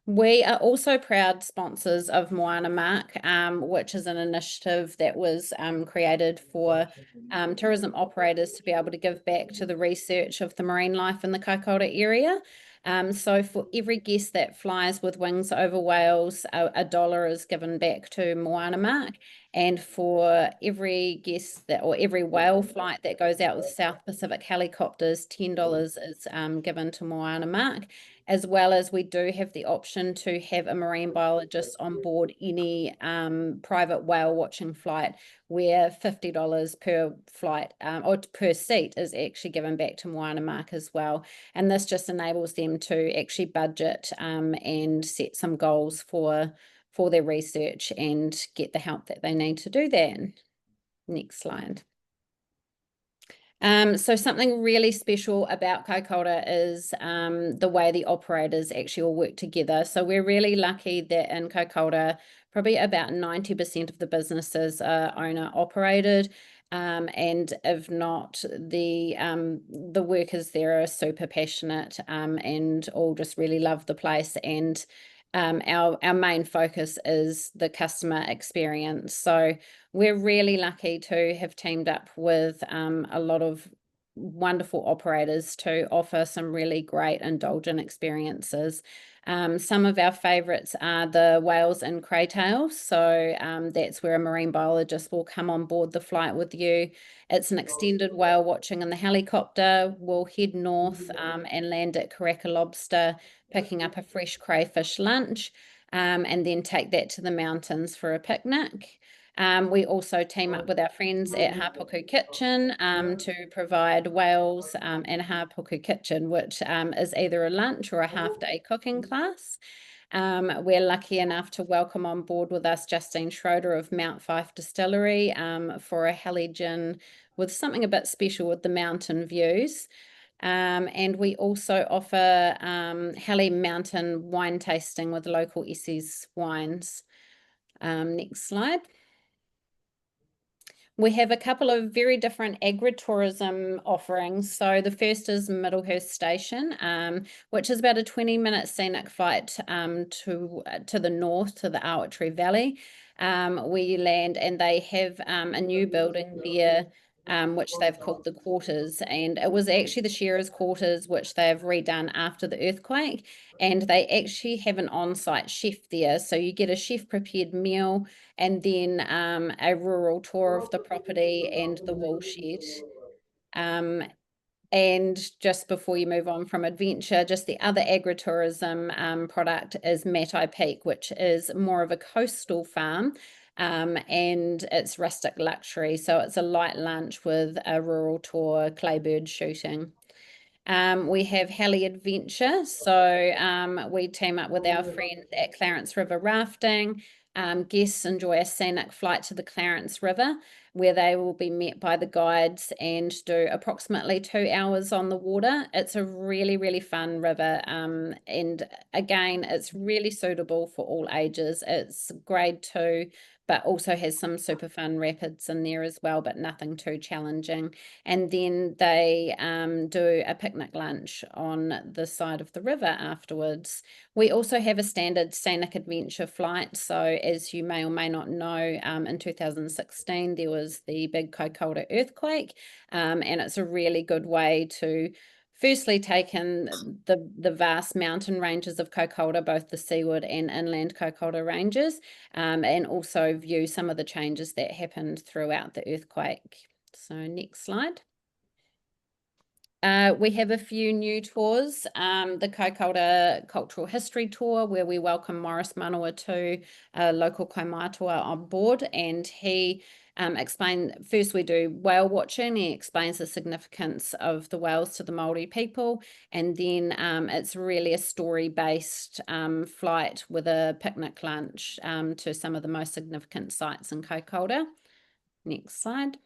We are also proud sponsors of Moana Mark, which is an initiative that was created for tourism operators to be able to give back to the research of the marine life in the Kaikoura area. So for every guest that flies with Wings Over Wales, $1 is given back to Moana Mark. And for every guest that, or every whale flight that goes out with South Pacific helicopters, $10 is given to Moana Mark. As well as we do have the option to have a marine biologist on board any private whale watching flight, where $50 per flight or per seat is actually given back to Moana Mark as well. And this just enables them to actually budget and set some goals for their research and get the help that they need to do that. Next slide. So something really special about Kaikoura is the way the operators actually all work together. So we're really lucky that in Kaikoura, probably about 90% of the businesses are owner operated. And if not, the workers there are super passionate and all just really love the place. And our main focus is the customer experience. So we're really lucky to have teamed up with a lot of wonderful operators to offer some really great indulgent experiences. Some of our favourites are the whales and craytails. So that's where a marine biologist will come on board the flight with you. It's an extended whale watching in the helicopter. We'll head north and land at Karaka Lobster, picking up a fresh crayfish lunch, and then take that to the mountains for a picnic. We also team up with our friends at Hapuku Kitchen to provide whales and Hapuku Kitchen, which is either a lunch or a half-day cooking class. We're lucky enough to welcome on board with us Justine Schroeder of Mount Fife Distillery for a heli gin with something a bit special with the mountain views. And we also offer heli mountain wine tasting with local Essex wines. Next slide. We have a couple of very different agritourism offerings. So the first is Middlehurst Station, which is about a 20-minute scenic flight to the north, to the Awatri Valley, where you land, and they have a new building there, which they've called the Quarters. And it was actually the Shearers' Quarters, which they've redone after the earthquake. And they actually have an on-site chef there. So you get a chef-prepared meal, and then a rural tour of the property and the wool shed. And just before you move on from adventure, just the other agritourism product is Matai Peak, which is more of a coastal farm, and it's rustic luxury. So it's a light lunch with a rural tour, claybird shooting. We have Heli Adventure. So we team up with our friends at Clarence River Rafting. Guests enjoy a scenic flight to the Clarence River, where they will be met by the guides and do approximately 2 hours on the water. It's a really, really fun river. And again, it's really suitable for all ages. It's grade 2, but also has some super fun rapids in there as well, but nothing too challenging. And then they do a picnic lunch on the side of the river afterwards. We also have a standard scenic adventure flight. So as you may or may not know, in 2016, there was the big Kaikoura earthquake, and it's a really good way to firstly take in the vast mountain ranges of Kaikoura, both the seaward and inland Kaikoura ranges, and also view some of the changes that happened throughout the earthquake. So next slide. We have a few new tours. The Kaikoura Cultural History Tour, where we welcome Morris Manawatu, a local kaimātua, on board, and he first we do whale watching. He explains the significance of the whales to the Māori people, and then it's really a story-based flight with a picnic lunch to some of the most significant sites in Kaikoura. Next slide.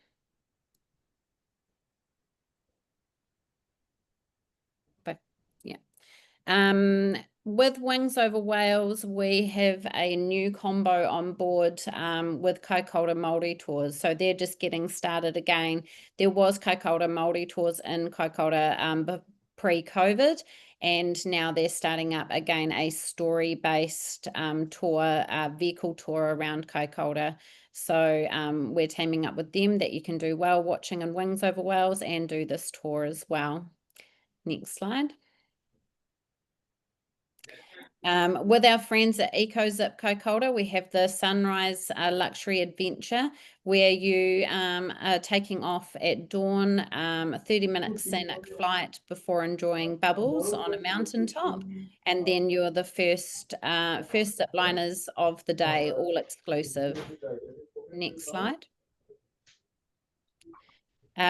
With Wings Over Wales, we have a new combo on board with Kaikoura Māori tours. So they're just getting started again. There was Kaikoura Māori tours in Kaikoura pre-COVID, and now they're starting up again a story-based tour, vehicle tour around Kaikoura. So we're teaming up with them that you can do whale watching in Wings Over Wales and do this tour as well. Next slide. With our friends at EcoZip Kokolda, we have the Sunrise Luxury Adventure, where you are taking off at dawn, a 30-minute scenic flight before enjoying bubbles on a mountaintop, and then you're the first zip liners of the day, all exclusive. Next slide.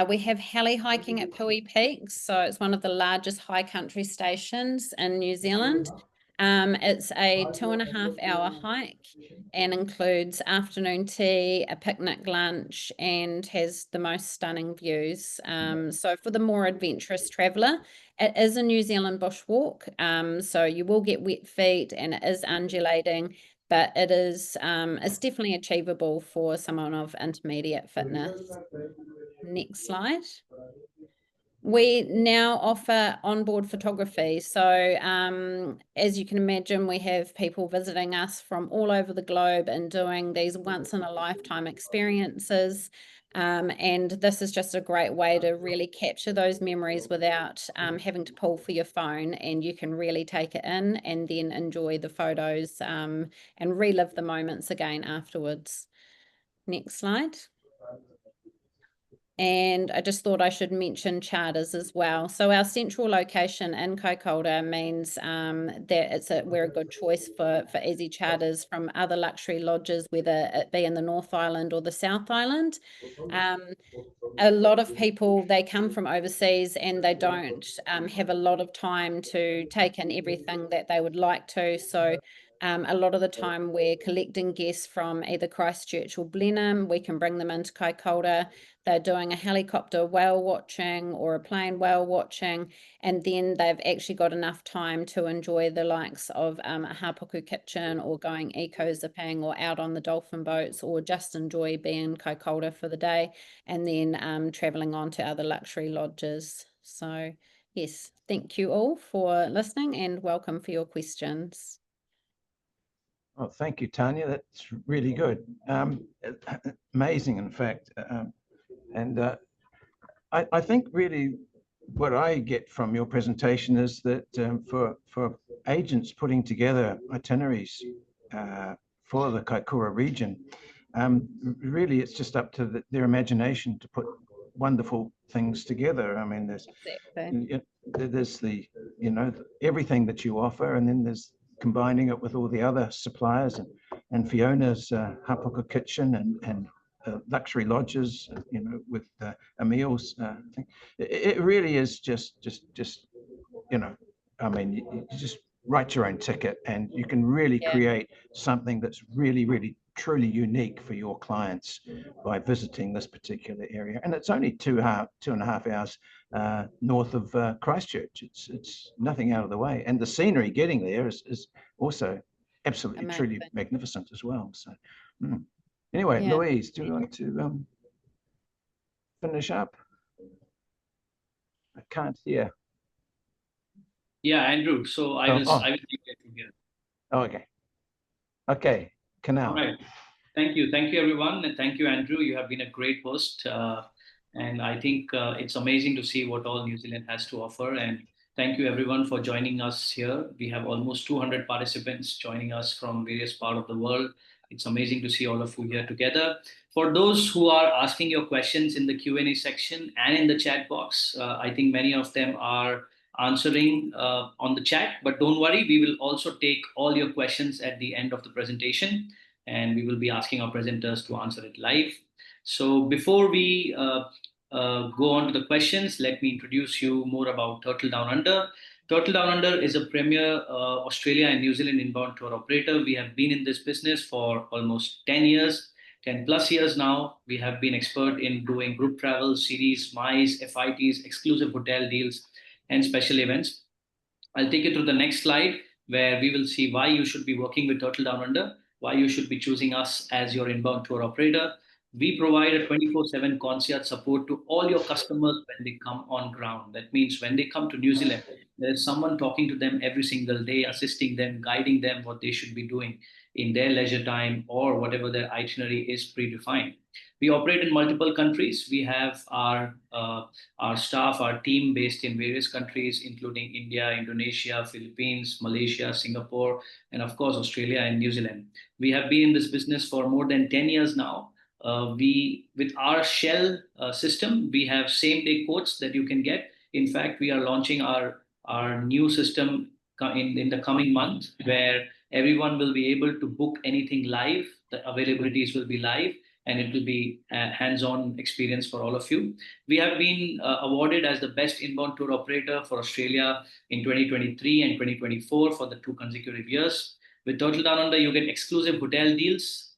We have heli hiking at Pui Peaks, so it's one of the largest high country stations in New Zealand. It's a 2.5-hour hike and includes afternoon tea, a picnic lunch, and has the most stunning views. So for the more adventurous traveller, it is a New Zealand bushwalk, so you will get wet feet and it is undulating, but it is it's definitely achievable for someone of intermediate fitness. Next slide. We now offer onboard photography. So as you can imagine, we have people visiting us from all over the globe and doing these once in a lifetime experiences. And this is just a great way to really capture those memories without having to pull for your phone, and you can really take it in and then enjoy the photos and relive the moments again afterwards. Next slide. And I just thought I should mention charters as well. So our central location in Kokolda means that we're a good choice for easy charters from other luxury lodges, whether it be in the North Island or the South Island. A lot of people, they come from overseas and they don't have a lot of time to take in everything that they would like to. So a lot of the time we're collecting guests from either Christchurch or Blenheim. We can bring them into Kokolda. They're doing a helicopter whale watching or a plane whale watching, and then they've actually got enough time to enjoy the likes of a Hapuku kitchen or going eco-zipping or out on the dolphin boats, or just enjoy being in Kokolda for the day and then traveling on to other luxury lodges. So yes, thank you all for listening and welcome for your questions. Oh, thank you, Tanya. That's really good. Amazing, in fact. I think really what I get from your presentation is that for agents putting together itineraries for the Kaikoura region, really it's just up to their imagination to put wonderful things together. I mean, there's the, everything that you offer, and then there's combining it with all the other suppliers and Fiona's Hapuku kitchen and luxury lodges, with Emil's thing. It really is just, I mean, you just write your own ticket and you can really create something that's really, really, truly unique for your clients by visiting this particular area. And it's only 2.5 hours north of Christchurch. It's nothing out of the way. And the scenery getting there is also absolutely, truly magnificent as well. So, anyway, Louise, do you want to finish up? I can't hear. Yeah, Andrew. So I will take it from here. Oh, okay. Okay, Canal. All right. Thank you, everyone, and thank you, Andrew. You have been a great host, and I think it's amazing to see what all New Zealand has to offer. And thank you, everyone, for joining us here. We have almost 200 participants joining us from various parts of the world. It's amazing to see all of you here together. For those who are asking your questions in the Q&A section and in the chat box, I think many of them are answering on the chat, but don't worry, we will also take all your questions at the end of the presentation, and we will be asking our presenters to answer it live. So before we go on to the questions, let me introduce you more about Turtle Down Under. Turtle Down Under is a premier Australia and New Zealand inbound tour operator. We have been in this business for almost 10 years, 10 plus years now. We have been expert in doing group travel, series, MICE, FITs, exclusive hotel deals, and special events. I'll take you to the next slide where we will see why you should be working with Turtle Down Under, why you should be choosing us as your inbound tour operator. We provide a 24/7 concierge support to all your customers when they come on ground. That means when they come to New Zealand, there's someone talking to them every single day, assisting them, guiding them what they should be doing. in their leisure time or whatever their itinerary is predefined. We operate in multiple countries. We have our staff, our team based in various countries, including India, Indonesia, Philippines, Malaysia, Singapore, and of course, Australia and New Zealand. We have been in this business for more than 10 years now. With our Shell system, we have same day quotes that you can get. In fact, we are launching our new system in the coming month, where everyone will be able to book anything live. The availabilities will be live, and it will be a hands-on experience for all of you. We have been awarded as the best inbound tour operator for Australia in 2023 and 2024 for the 2 consecutive years. With Turtle Down Under, you get exclusive hotel deals,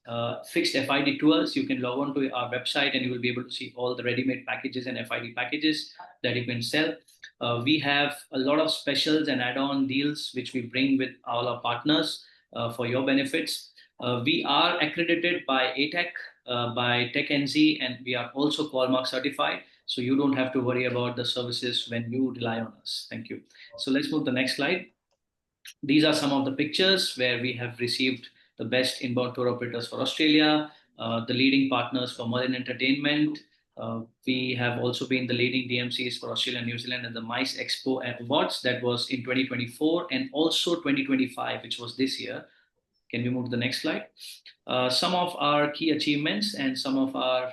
fixed FID tours. You can log on to our website and you will be able to see all the ready-made packages and FID packages that you can sell. We have a lot of specials and add-on deals which we bring with all our partners for your benefits. We are accredited by ATEC, by TechNZ, and we are also Callmark certified. So you don't have to worry about the services when you rely on us. Thank you. So let's move to the next slide. These are some of the pictures where we have received the best inbound tour operators for Australia, the leading partners for Merlin Entertainment. We have also been the leading DMCs for Australia and New Zealand at the MICE Expo Awards. That was in 2024 and also 2025, which was this year. Can we move to the next slide? Some of our key achievements and some of our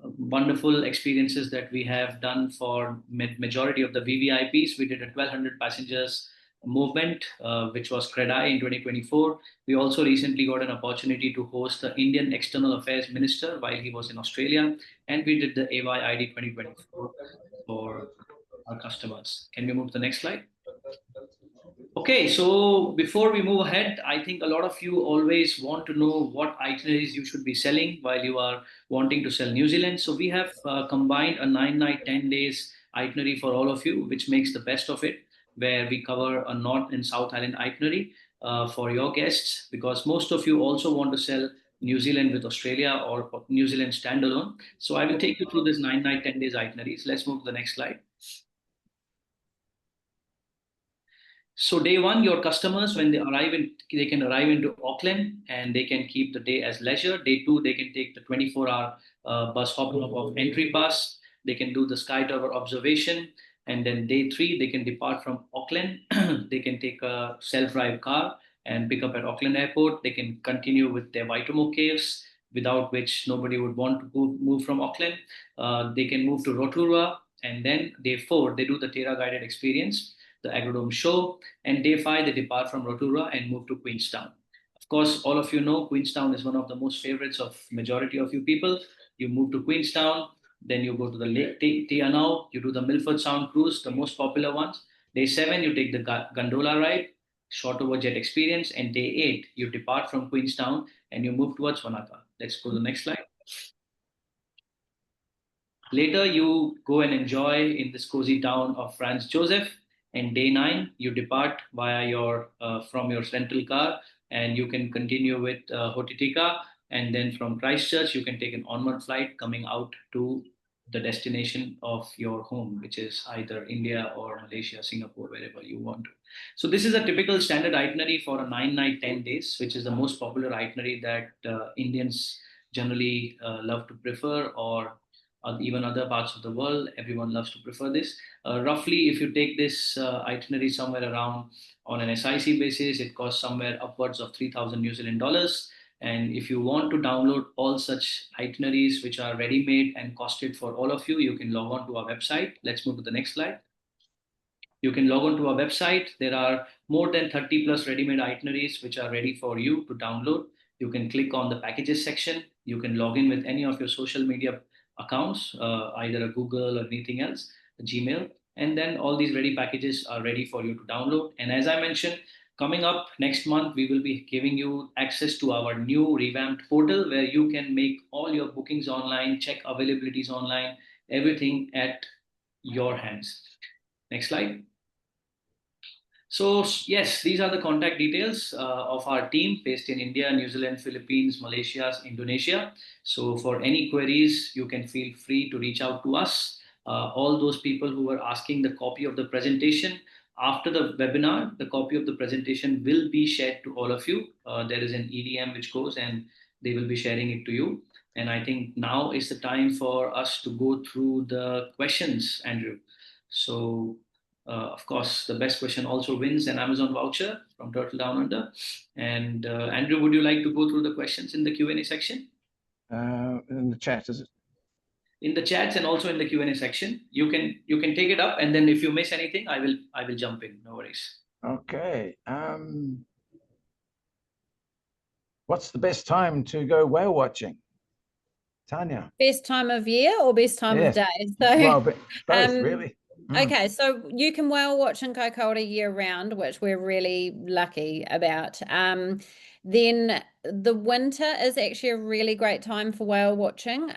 wonderful experiences that we have done for majority of the VVIPs. We did a 1,200 passengers movement, which was CREDI in 2024. We also recently got an opportunity to host the Indian External Affairs Minister while he was in Australia, and we did the AYID 2024 for our customers. Can we move to the next slide? Okay, so before we move ahead, I think a lot of you always want to know what itineraries you should be selling while you are wanting to sell New Zealand. So we have combined a 9-night, 10 days itinerary for all of you, which makes the best of it, where we cover a North and South Island itinerary for your guests, because most of you also want to sell New Zealand with Australia or New Zealand standalone. So I will take you through this 9-night, 10 days itineraries. Let's move to the next slide. So day one, your customers, when they arrive they can arrive into Auckland and they can keep the day as leisure. Day two, they can take the 24-hour bus hop of entry pass. They can do the Sky Tower observation. And then day three, they can depart from Auckland. They can take a self-drive car and pick up at Auckland Airport. They can continue with their Waitomo Caves, without which nobody would want to move from Auckland. They can move to Rotorua. And then day four, they do the Terra guided experience, the Agrodome show, and day 5 they depart from Rotorua and move to Queenstown. Of course, all of you know Queenstown is one of the most favorites of majority of you people. You move to Queenstown, then you go to the Lake Te Anau, you do the Milford Sound cruise, the most popular ones. Day 7 you take the gondola ride, short over jet experience, and day 8 you depart from Queenstown and you move towards Wanaka. Let's go to the next slide. Later, you go and enjoy in this cozy town of Franz Josef. And day 9, you depart via from your rental car, and you can continue with Hotitika. And then from Christchurch, you can take an onward flight coming out to the destination of your home, which is either India or Malaysia, Singapore, wherever you want to. So this is a typical standard itinerary for a 9-night, 10 days, which is the most popular itinerary that Indians generally love to prefer, or even other parts of the world. Everyone loves to prefer this. Roughly, if you take this itinerary somewhere around on an SIC basis, it costs somewhere upwards of 3,000 New Zealand dollars. And if you want to download all such itineraries, which are ready-made and costed for all of you, you can log on to our website. Let's move to the next slide. You can log on to our website. There are more than 30 plus ready-made itineraries, which are ready for you to download. You can click on the packages section. You can log in with any of your social media accounts, either a Google or anything else, a Gmail, and then all these ready packages are ready for you to download. And as I mentioned, coming up next month, we will be giving you access to our new revamped portal where you can make all your bookings online, check availabilities online, everything at your hands. Next slide. So yes, these are the contact details of our team based in India, New Zealand, Philippines, Malaysia, Indonesia. So for any queries, you can feel free to reach out to us. All those people who were asking the copy of the presentation, after the webinar, the copy of the presentation will be shared to all of you. There is an EDM which goes and they will be sharing it to you. And I think now is the time for us to go through the questions, Andrew. So, of course, the best question also wins an Amazon voucher from Turtle Down Under. And Andrew, would you like to go through the questions in the Q&A section? In the chat, is it? In the chats and also in the Q&A section, you can take it up, and then if you miss anything, I will jump in. No worries. Okay. What's the best time to go whale watching? Tanya. Best time of year or best time of Yes. day? So, Well, both really. okay, so you can whale watch in Kaikoura year round, which we're really lucky about. Then the winter is actually a really great time for whale watching,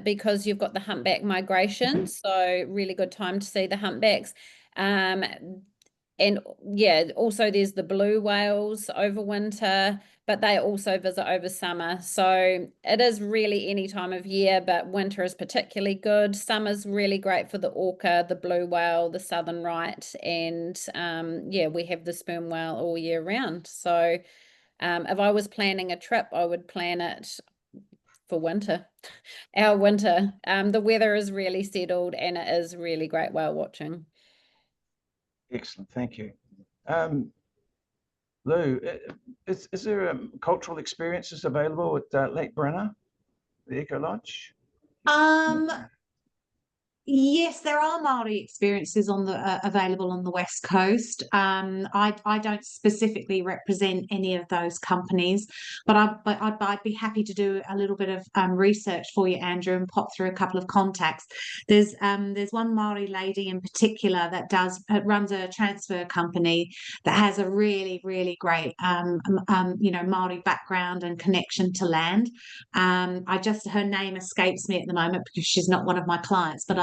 because you've got the humpback migration, so really good time to see the humpbacks. And yeah, also there's the blue whales over winter, but they also visit over summer. So it is really any time of year, but winter is particularly good. Summer's really great for the orca, the blue whale, the southern right, and yeah, we have the sperm whale all year round. So if I was planning a trip, I would plan it for winter, our winter. The weather is really settled and it is really great whale watching. Excellent, thank you. Lou, is there cultural experiences available at Lake Brenner, the Eco Lodge? Yes, there are Māori experiences on the available on the West Coast. I don't specifically represent any of those companies, but I'd be happy to do a little bit of research for you, Andrew, and pop through a couple of contacts. There's one Māori lady in particular that runs a transfer company that has a really great Māori background and connection to land. Her name escapes me at the moment because she's not one of my clients, but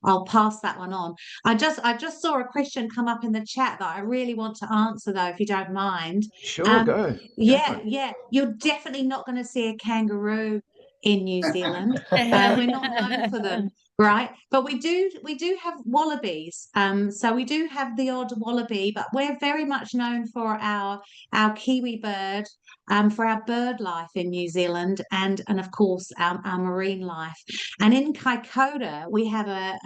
I'll pass that one on. I just saw a question come up in the chat that I really want to answer, though, if you don't mind. Sure, go. Yeah. You're definitely not going to see a kangaroo in New Zealand. We're not known for them, right? But we do have wallabies. So we do have the odd wallaby, but we're very much known for our kiwi bird, for our bird life in New Zealand, and of course our marine life. And in Kaikoura, we have a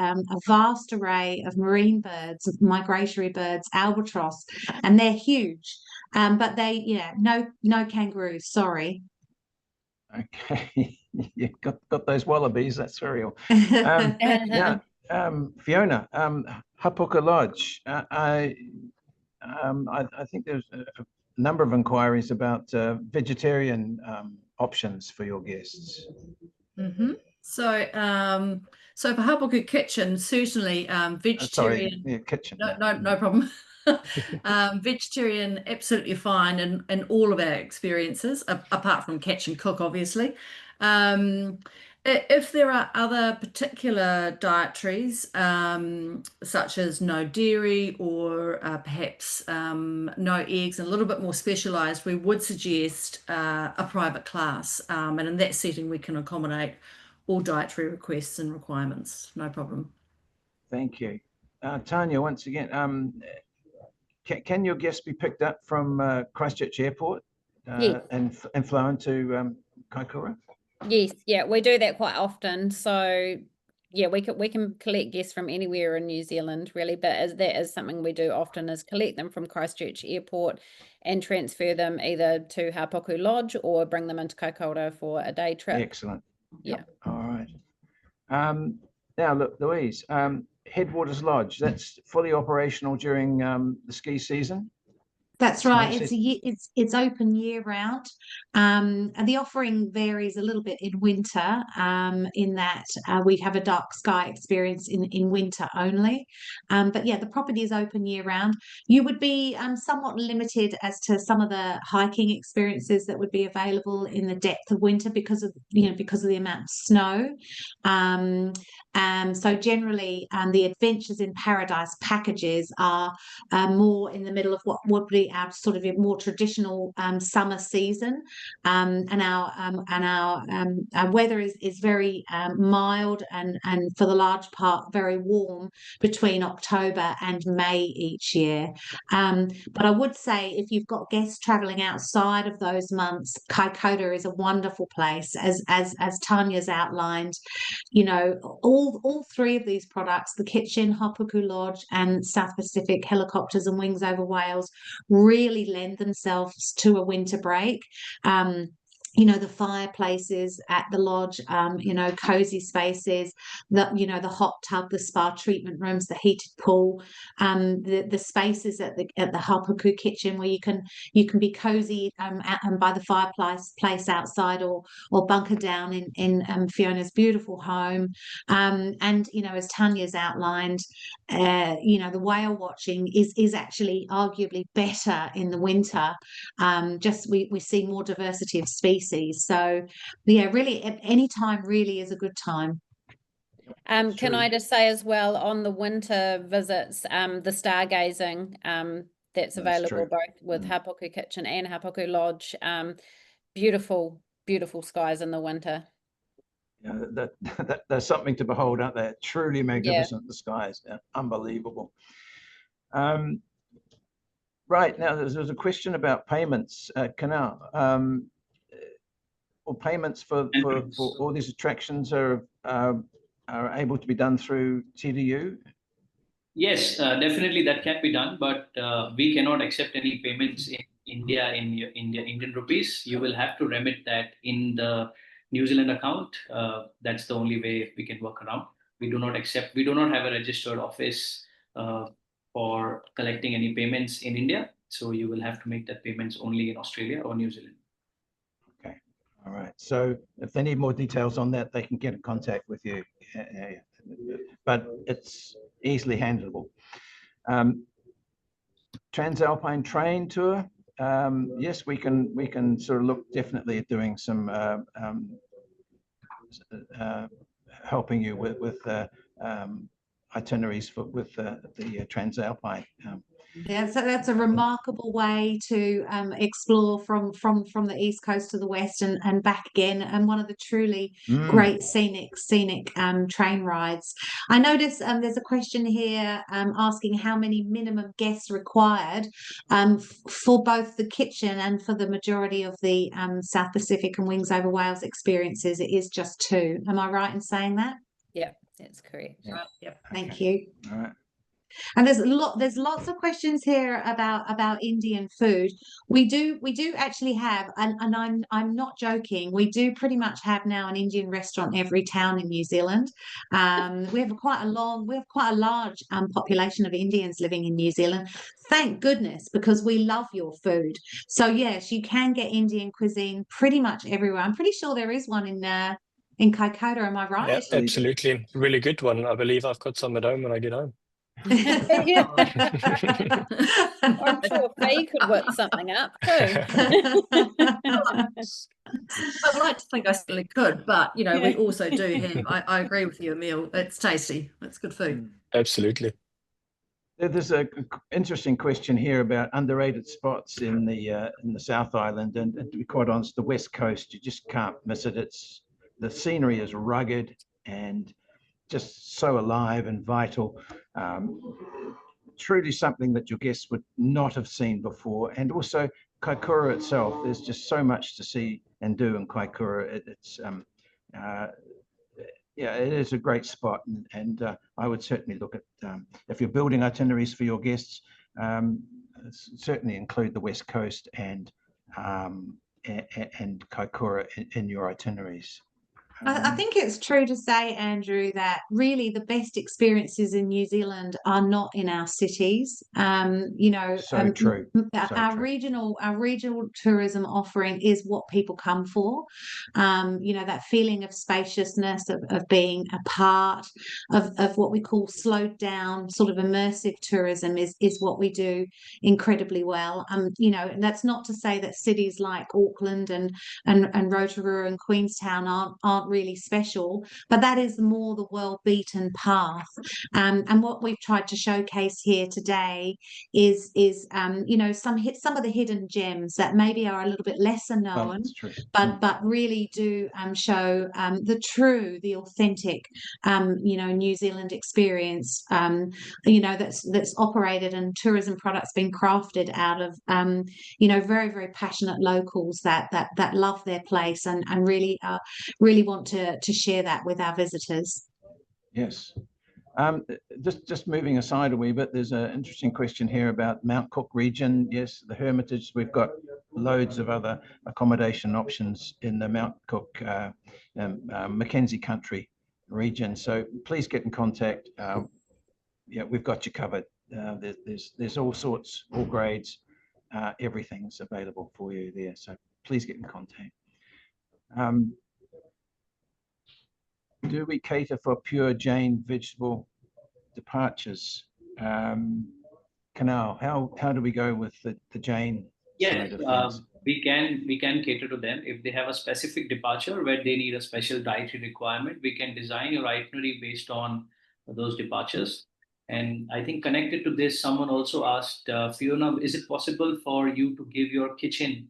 vast array of marine birds, migratory birds, albatross, and they're huge. But no kangaroos, sorry. Okay, you've got those wallabies, that's very well. Now, Fiona, Hapuka Lodge, I think there's a number of inquiries about vegetarian options for your guests. Mm-hmm. So, so for Hapuka Kitchen, certainly vegetarian. Sorry, yeah, kitchen. No problem. Vegetarian, absolutely fine in all of our experiences, apart from catch and cook, obviously. If there are other particular dietaries, such as no dairy or perhaps no eggs and a little bit more specialised, we would suggest a private class. And in that setting, we can accommodate all dietary requests and requirements, no problem. Thank you. Tanya, once again, can your guests be picked up from Christchurch Airport Yes. and flown to Kaikoura? Yes, yeah, we do that quite often. So yeah, we can collect guests from anywhere in New Zealand, really, but that is something we do often, is collect them from Christchurch Airport and transfer them either to Hapuku Lodge or bring them into Kaikoura for a day trip. Excellent. Yeah. All right. Now, look, Louise, Headwaters Lodge, that's fully operational during the ski season? That's right. It's open year round, and the offering varies a little bit in winter. In that we have a dark sky experience in winter only, but yeah, the property is open year round. You would be somewhat limited as to some of the hiking experiences that would be available in the depth of winter because of the amount of snow. So generally, the Adventures in Paradise packages are more in the middle of what would be our sort of a more traditional summer season, and our weather is very mild and for the large part very warm between October and May each year. But I would say if you've got guests travelling outside of those months, Kaikoura is a wonderful place, as Tanya's outlined. You know, all three of these products, the kitchen, Hapuku Lodge, and South Pacific Helicopters and Wings Over Wales, really lend themselves to a winter break. You know, the fireplaces at the lodge, you know, cozy spaces, the hot tub, the spa treatment rooms, the heated pool, the spaces at the Hapuku kitchen where you can be cozy by the fireplace outside, or bunker down in Fiona's beautiful home. And you know, as Tanya's outlined, you know, the whale watching is actually arguably better in the winter. Just we see more diversity of species. So yeah, really any time really is a good time. Can I just say as well, on the winter visits, the stargazing that's available true. both with Hapuku Kitchen and Hapuku Lodge. Beautiful, beautiful skies in the winter. Yeah, there's something to behold, aren't they? Truly magnificent, the skies, unbelievable. Right, now there's a question about payments, Canal. Or payments for all these attractions are able to be done through TDU? Yes, definitely that can be done, but we cannot accept any payments in India in your Indian rupees. You will have to remit that in the New Zealand account. That's the only way we can work around. We do not have a registered office for collecting any payments in India. So you will have to make that payments only in Australia or New Zealand. Okay, all right. So if they need more details on that, they can get in contact with you. But it's easily handleable. Transalpine train tour. Yes, we can sort of look definitely at doing some helping you with itineraries with the Transalpine. Yeah, so that's a remarkable way to explore from the east coast to the west and back again, and one of the truly great scenic train rides. I notice there's a question here asking how many minimum guests required for both the kitchen and for the majority of the South Pacific and Wings Over Wales experiences. It is just 2. Am I right in saying that? Yeah, that's correct. Right. Yep. Thank you. All right. And there's lots of questions here about Indian food. We do actually have, and I'm not joking, we do pretty much have now an Indian restaurant every town in New Zealand. We have quite a large population of Indians living in New Zealand. Thank goodness, because we love your food. So yes, you can get Indian cuisine pretty much everywhere. I'm pretty sure there is one in Kaikoura, am I right? Yeah, absolutely. Really good one. I believe I've got some at home when I get home. Yeah. I'm sure Faye could whip something up too. I'd like to think I certainly could, but you know, we also do have. I agree with you, Emil. It's tasty. It's good food. Absolutely. There's an interesting question here about underrated spots in the South Island, and to be quite honest, the West Coast, you just can't miss it. The scenery is rugged and just so alive and vital. Truly something that your guests would not have seen before. And also Kaikoura itself, there's just so much to see and do in Kaikoura. Yeah, it is a great spot, and I would certainly look at, if you're building itineraries for your guests, certainly include the West Coast and Kaikoura in your itineraries. I think it's true to say, Andrew, that really the best experiences in New Zealand are not in our cities. You know, so true. Our regional tourism offering is what people come for. You know, that feeling of spaciousness, of being a part of what we call slowed down, sort of immersive tourism is what we do incredibly well. You know, and that's not to say that cities like Auckland and Rotorua and Queenstown aren't really special, but that is more the well-beaten path. And what we've tried to showcase here today is you know, some of the hidden gems that maybe are a little bit lesser Well, known, that's true. but really do show the authentic you know, New Zealand experience, you know, that's operated, and tourism products being crafted out of you know, very, very passionate locals that love their place and really want to share that with our visitors. Yes. Just moving aside a wee bit, there's an interesting question here about Mount Cook region. Yes, the Hermitage. We've got loads of other accommodation options in the Mount Cook Mackenzie Country region. So please get in contact. Yeah, we've got you covered. There's all sorts, all grades, everything's available for you there. So please get in contact. Do we cater for pure Jane vegetable departures? Canal, how do we go with the Jane Yes, side of things? we can cater to them if they have a specific departure where they need a special dietary requirement. We can design your itinerary based on those departures. And I think connected to this, someone also asked, Fiona, is it possible for you to give your kitchen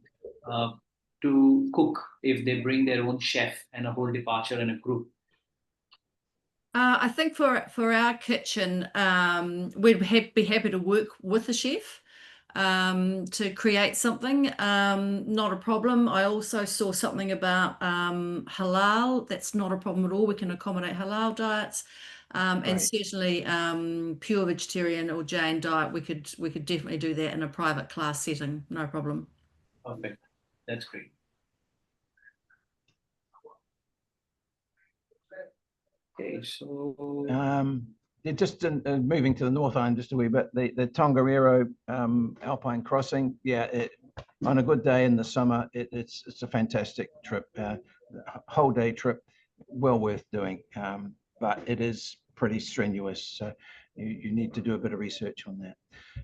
to cook if they bring their own chef and a whole departure in a group? I think for our kitchen, we'd be happy to work with a chef to create something. Not a problem. I also saw something about halal. That's not a problem at all. We can accommodate halal diets. And Right. certainly pure vegetarian or Jane diet, we could definitely do that in a private class setting, no problem. Perfect. That's great. Okay, so Just moving to the North Island just a wee bit, the Tongariro Alpine Crossing. Yeah, on a good day in the summer, it's a fantastic trip, whole day trip, well worth doing. But it is pretty strenuous, so you need to do a bit of research on that.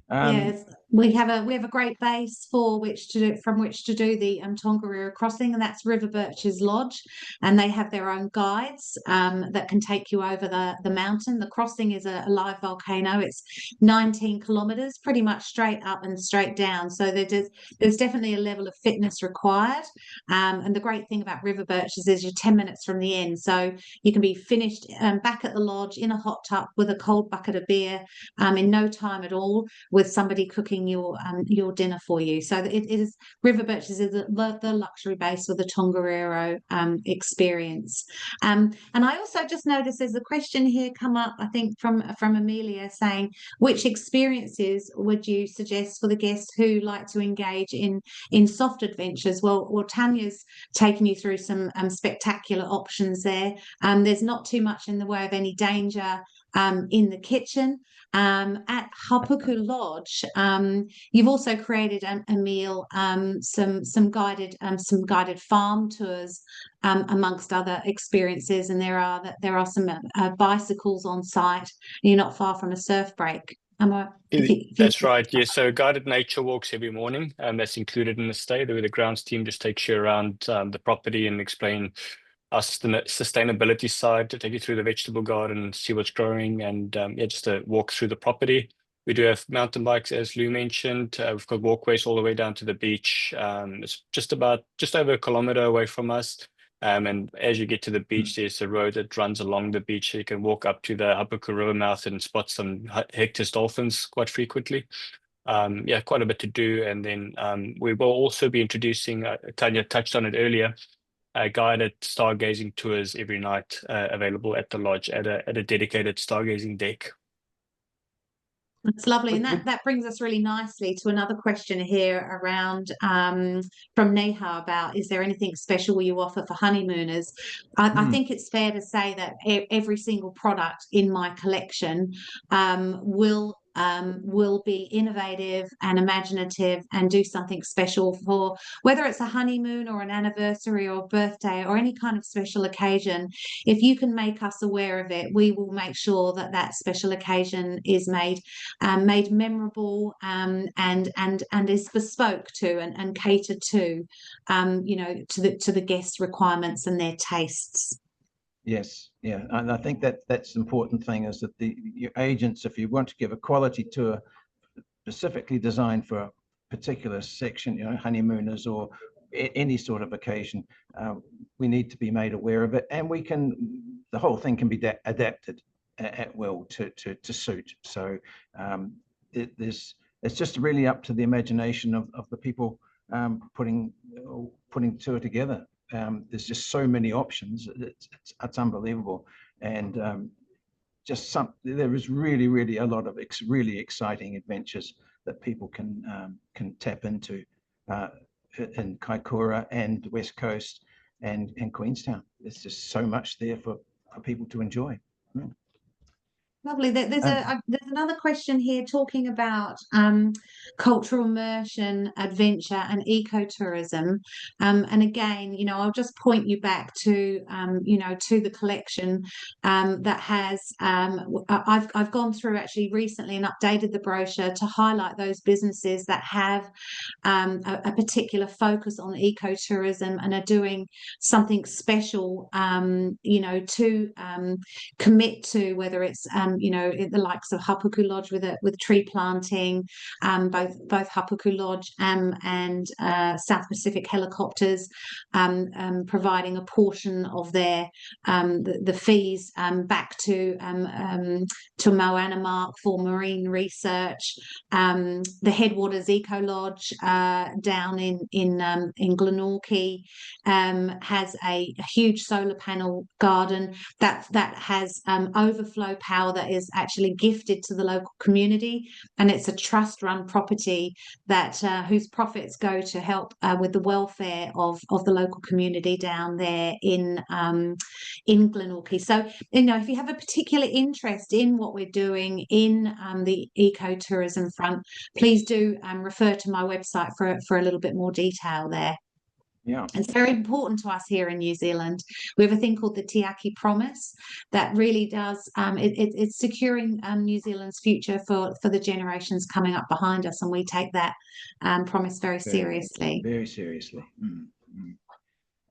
Yes, we have a great base from which to do the Tongariro crossing, and that's River Birches Lodge, and they have their own guides that can take you over the mountain. The crossing is a live volcano. It's 19 kilometers, pretty much straight up and straight down. So there's definitely a level of fitness required. And the great thing about River Birches is you're 10 minutes from the end, so you can be finished back at the lodge in a hot tub with a cold bucket of beer in no time at all, with somebody cooking your dinner for you. So it is, River Birches is the luxury base for the Tongariro experience. And I also just noticed there's a question here come up, I think from Amelia, saying which experiences would you suggest for the guests who like to engage in soft adventures? Well, Tanya's taken you through some spectacular options there. There's not too much in the way of any danger in the kitchen. At Haupuku Lodge, you've also created a meal, some guided farm tours, amongst other experiences, and there are some bicycles on site. You're not far from a surf break. That's right. Yes. So guided nature walks every morning. That's included in the stay. The grounds team just takes you around the property and explain us the sustainability side, to take you through the vegetable garden, see what's growing, and yeah, just to walk through the property. We do have mountain bikes, as Lou mentioned. We've got walkways all the way down to the beach. It's just over a kilometer away from us. And as you get to the beach, there's a road that runs along the beach, so you can walk up to the Haupuku River mouth and spot some Hector's dolphins quite frequently. Yeah, quite a bit to do. And then we will also be introducing, Tanya touched on it earlier, guided stargazing tours every night, available at the lodge at a dedicated stargazing deck. That's lovely, and that brings us really nicely to another question here around from Neha about, is there anything special you offer for honeymooners? I think it's fair to say that every single product in my collection will be innovative and imaginative and do something special for whether it's a honeymoon or an anniversary or birthday or any kind of special occasion. If you can make us aware of it, we will make sure that special occasion is made memorable and is bespoke to and catered to to the guests' requirements and their tastes. Yes, yeah, and I think that that's the important thing is that your agents, if you want to give a quality tour specifically designed for a particular section, honeymooners or any sort of occasion, we need to be made aware of it, and the whole thing can be adapted at will to suit. So it's just really up to the imagination of the people putting the tour together. There's just so many options. It's unbelievable, and there is really a lot of really exciting adventures that people can tap into in Kaikoura and the West Coast and Queenstown. There's just so much there for people to enjoy. Lovely. There's another question here talking about cultural immersion, adventure, and ecotourism. And again, I'll just point you back to to the collection that has. I've gone through actually recently and updated the brochure to highlight those businesses that have a particular focus on ecotourism and are doing something special, to commit to, whether it's the likes of Hapuku Lodge with tree planting, both Hapuku Lodge and South Pacific Helicopters, providing a portion of their the fees back to Moana Mark for marine research. The Headwaters Eco Lodge down in Glenorchy has a huge solar panel garden that has overflow power that is actually gifted to the local community, and it's a trust-run property that whose profits go to help with the welfare of the local community down there in Glenorchy. So if you have a particular interest in what we're doing in the ecotourism front, please do refer to my website for a little bit more detail there. Yeah, it's very important to us here in New Zealand. We have a thing called the Tiaki Promise that really does, it's securing New Zealand's future for the generations coming up behind us, and we take that promise very seriously. Very seriously. Mm-hmm.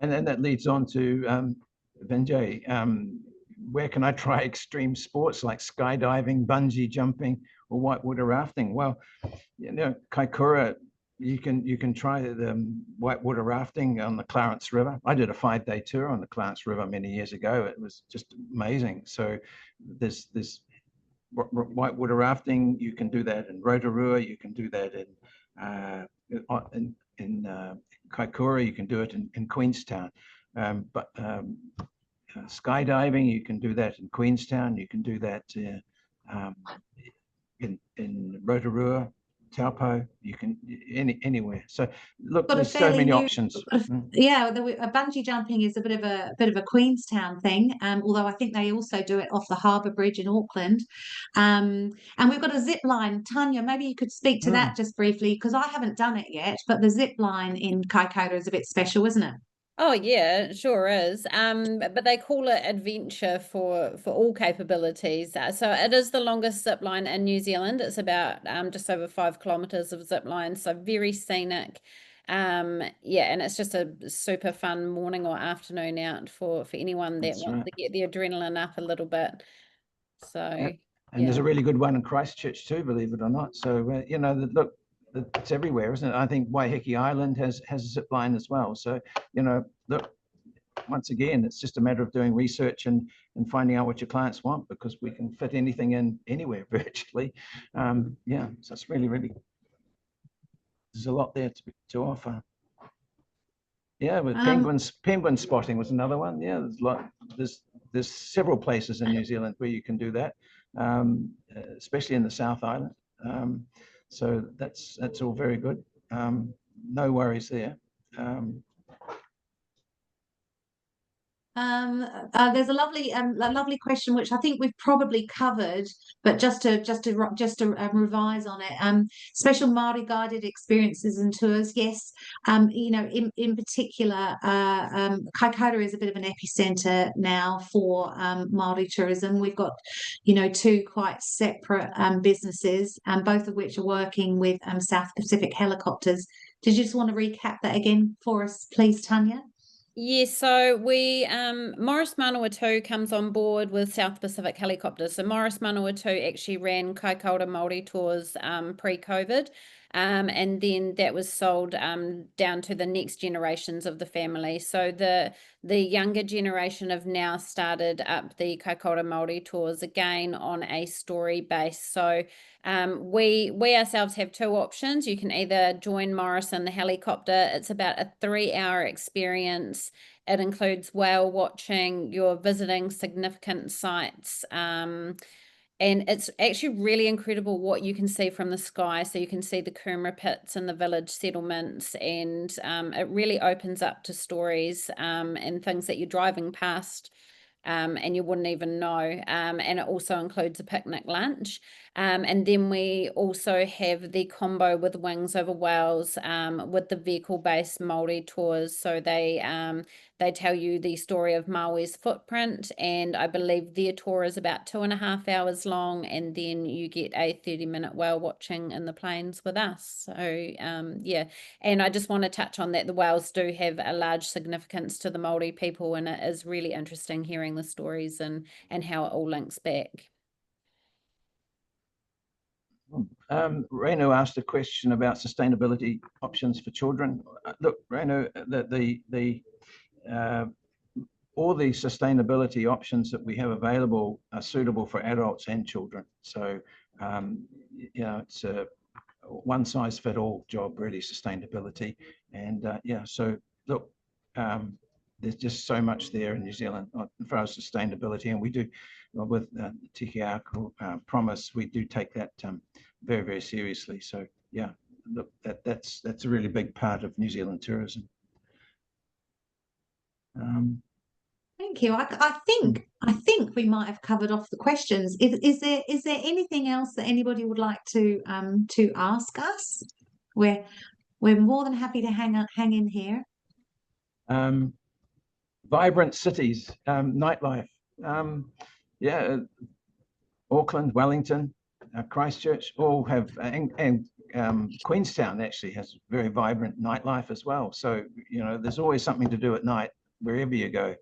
And then that leads on to Vijay. Where can I try extreme sports like skydiving, bungee jumping, or whitewater rafting? Well, Kaikoura, you can try the whitewater rafting on the Clarence River. I did a 5-day tour on the Clarence River many years ago. It was just amazing. So there's whitewater rafting. You can do that in Rotorua. You can do that in Kaikoura. You can do it in Queenstown. But skydiving, you can do that in Queenstown. You can do that in Rotorua, Taupo. You can anywhere. So look, there's so many options. Yeah, bungee jumping is a bit of a Queenstown thing. Although I think they also do it off the Harbour Bridge in Auckland. And we've got a zip line. Tanya, maybe you could speak to that just briefly, because I haven't done it yet. But the zip line in Kaikoura is a bit special, isn't it? Oh yeah, it sure is. But they call it adventure for all capabilities. So it is the longest zip line in New Zealand. It's about just over 5 kilometers of zip line, so very scenic. Yeah, and it's just a super fun morning or afternoon out for anyone that wants to get the adrenaline up a little bit. So and there's a really good one in Christchurch too, believe it or not. So look, it's everywhere, isn't it? I think Waiheke Island has a zip line as well. So look, once again, it's just a matter of doing research and finding out what your clients want, because we can fit anything in anywhere virtually. Yeah, so it's really there's a lot there to offer. Yeah, with penguin spotting was another one. Yeah, there's several places in New Zealand where you can do that, especially in the South Island. So that's all very good. No worries there. There's a lovely question which I think we've probably covered, but just to revise on it. Special Māori guided experiences and tours. Yes, in particular, Kaikoura is a bit of an epicenter now for Māori tourism. We've got 2 quite separate businesses, both of which are working with South Pacific Helicopters. Did you just want to recap that again for us, please, Tanya? Yes, so we Morris Manawatu comes on board with South Pacific Helicopters. So Morris Manawatu actually ran Kaikoura Māori tours pre-COVID. And then that was sold down to the next generations of the family. So the younger generation have now started up the Kaikoura Māori tours again on a story base. So we ourselves have two options. You can either join Morris in the helicopter. It's about a 3-hour experience. It includes whale watching, you're visiting significant sites, and it's actually really incredible what you can see from the sky. So you can see the Coomera pits and the village settlements, and it really opens up to stories and things that you're driving past and you wouldn't even know. And it also includes a picnic lunch. And then we also have the combo with Wings Over Whales with the vehicle-based Māori tours. So they tell you the story of Maui's footprint, and I believe their tour is about 2.5 hours long, and then you get a 30-minute whale watching in the plains with us. So yeah, and I just want to touch on that the whales do have a large significance to the Māori people, and it is really interesting hearing the stories and how it all links back. Renu asked a question about sustainability options for children. Look, Renu, all the sustainability options that we have available are suitable for adults and children. So, you know, it's a one size fit all job, really, sustainability. And yeah, so look, there's just so much there in New Zealand as far as sustainability, and we do, with Tiki Ako Promise, we do take that very, very seriously. So yeah, look, that's a really big part of New Zealand tourism. Thank you. I think we might have covered off the questions. Is there anything else that anybody would like to ask us? We're more than happy to hang in here. Vibrant cities, nightlife. Yeah, Auckland, Wellington, Christchurch all have, and Queenstown actually has very vibrant nightlife as well. So, you know, there's always something to do at night wherever you go.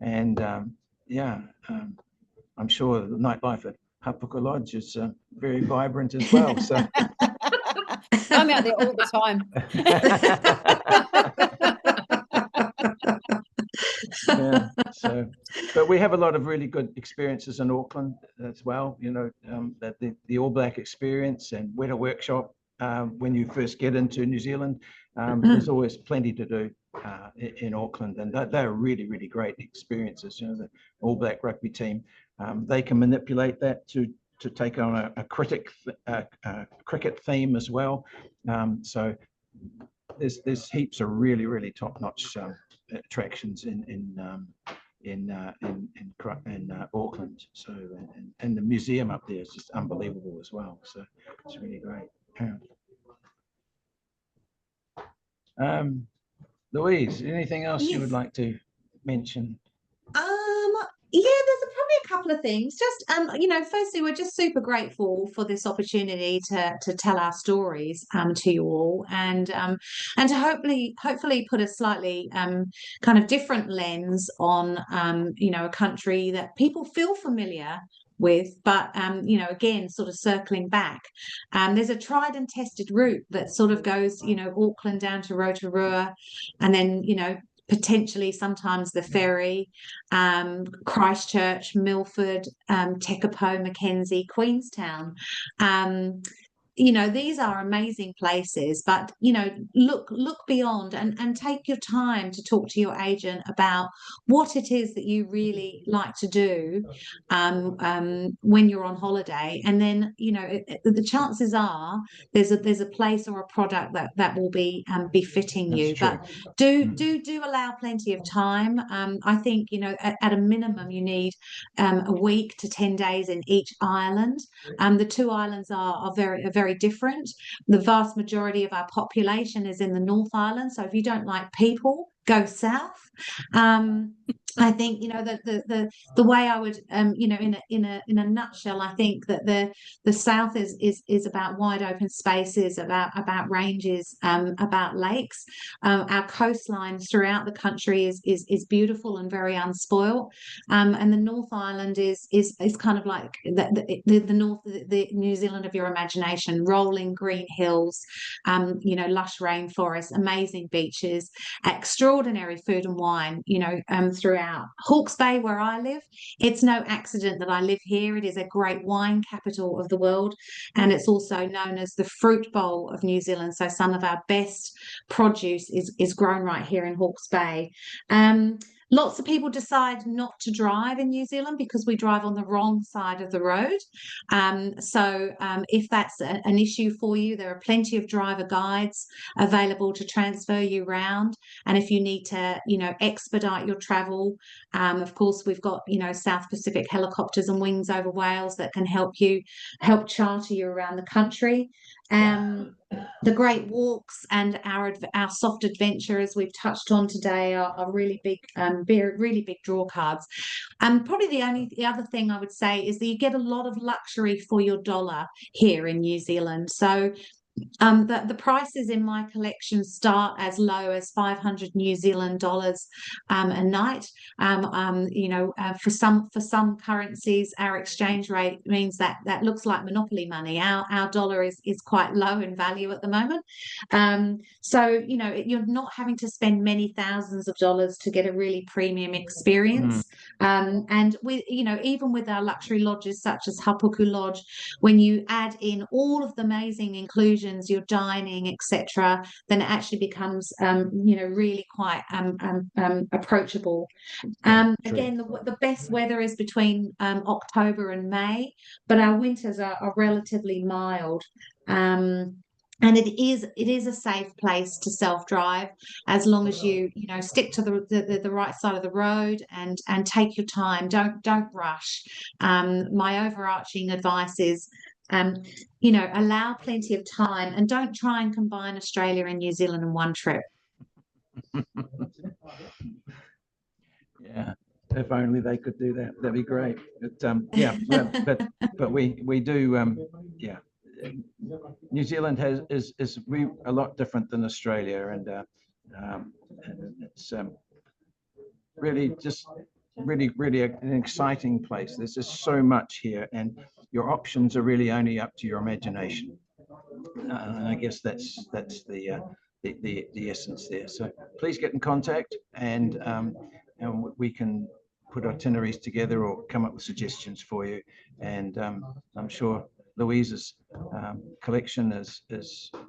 And yeah, I'm sure the nightlife at Hapuka Lodge is very vibrant as well. So I'm out there all the time. Yeah, so, but we have a lot of really good experiences in Auckland as well. You know, that the All Black experience and Winter Workshop when you first get into New Zealand. There's always plenty to do in Auckland, and they're really, really great experiences. You know, the All Black rugby team, they can manipulate that to take on a cricket theme as well. So there's heaps of really, really top-notch attractions in Auckland. So and the museum up there is just unbelievable as well. So it's really great. Louise, anything else you would like to mention? Yeah, there's probably a couple of things. Just you know, firstly, we're just super grateful for this opportunity to tell our stories to you all, and to hopefully put a slightly kind of different lens on you know, a country that people feel familiar with, but you know, again, sort of circling back, there's a tried and tested route that sort of goes, you know, Auckland down to Rotorua, and then, you know, potentially sometimes the ferry, Christchurch, Milford, Tekapo, Mackenzie, Queenstown. You know, these are amazing places, but, you know, look beyond and take your time to talk to your agent about what it is that you really like to do when you're on holiday. And then, you know, the chances are there's a place or a product that will be befitting you. But do allow plenty of time. I think, you know, at a minimum you need a week to 10 days in each island. The two islands are very different. The vast majority of our population is in the North Island, so if you don't like people, go south. I think, you know, the way I would, you know, in a nutshell, I think that the South is about wide open spaces, about ranges, about lakes. Our coastlines throughout the country is beautiful and very unspoilt. And the North Island is kind of like the North, the New Zealand of your imagination, rolling green hills, you know, lush rainforests, amazing beaches, extraordinary food and wine, you know, throughout. Hawke's Bay, where I live, it's no accident that I live here. It is a great wine capital of the world, and it's also known as the fruit bowl of New Zealand. So some of our best produce is grown right here in Hawke's Bay. Lots of people decide not to drive in New Zealand because we drive on the wrong side of the road. If that's an issue for you, there are plenty of driver guides available to transfer you around. And if you need to, you know, expedite your travel, of course, we've got, you know, South Pacific helicopters and wings over Wales that can help charter you around the country. The great walks and our soft adventure, as we've touched on today, are really big, really big draw cards. Probably the other thing I would say is that you get a lot of luxury for your dollar here in New Zealand. So the prices in my collection start as low as 500 New Zealand dollars a night. You know, for some currencies, our exchange rate means that looks like monopoly money. Our dollar is quite low in value at the moment. So, you know, you're not having to spend many thousands of dollars to get a really premium experience. And you know, even with our luxury lodges such as Hapuku Lodge, when you add in all of the amazing inclusions, your dining, etc., then it actually becomes, you know, really quite approachable. Again, the best weather is between October and May, but our winters are relatively mild. And it is a safe place to self-drive, as long as you know, stick to the right side of the road and take your time. Don't rush. My overarching advice is, you know, allow plenty of time and don't try and combine Australia and New Zealand in one trip. Yeah, if only they could do that, that'd be great. But yeah, but we do, yeah. New Zealand is a lot different than Australia, and it's really just really an exciting place. There's just so much here, and your options are really only up to your imagination. And I guess that's the essence there. So please get in contact, and we can put itineraries together or come up with suggestions for you. And I'm sure Louise's collection is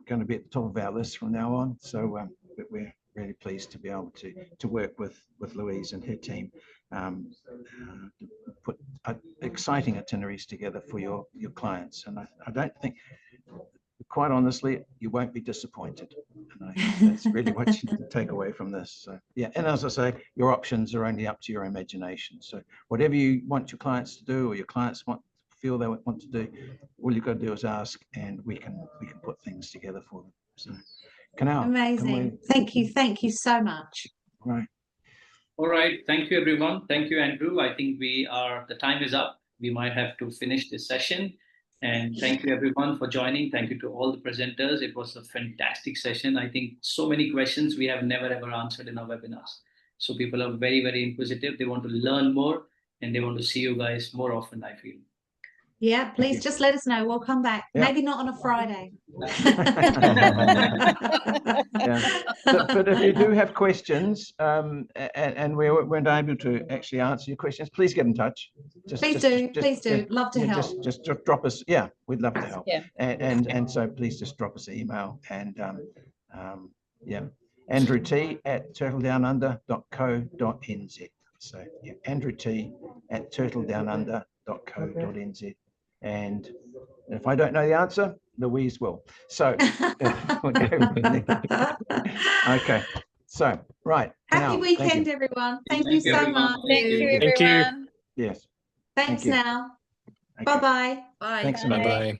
going to be at the top of our list from now on. So we're really pleased to be able to work with Louise and her team, to put exciting itineraries together for your clients. And I don't think, quite honestly, you won't be disappointed. And I think that's really what you need to take away from this. So, yeah, and as I say, your options are only up to your imagination. So whatever you want your clients to do, or your clients feel they want to do, all you've got to do is ask, and we can put things together for them. So, amazing. Thank you so much. Right. All right. Thank you, everyone. Thank you, Andrew. I think the time is up. We might have to finish this session. And thank you, everyone, for joining. Thank you to all the presenters. It was a fantastic session. I think so many questions we have never, ever answered in our webinars. So people are very, very inquisitive. They want to learn more, and they want to see you guys more often, I feel. Yeah, please just let us know. We'll come back. Yeah. Maybe not on a Friday. Yeah. But if you do have questions, and we weren't able to actually answer your questions, please get in touch. Please do. Love to help. Just drop us. Yeah, we'd love to help. Yeah. And so please just drop us an email. And yeah, Andrew T at turtledownunder.co.nz. So yeah, Andrew T at turtledownunder.co.nz. And if I don't know the answer, Louise will. So we'll go from there. Okay. So right. Happy weekend, everyone. Thank you so much. Thank you, everyone. Yes. Thanks now. Okay. Bye-bye. Bye. Thanks a Bye. lot. Bye.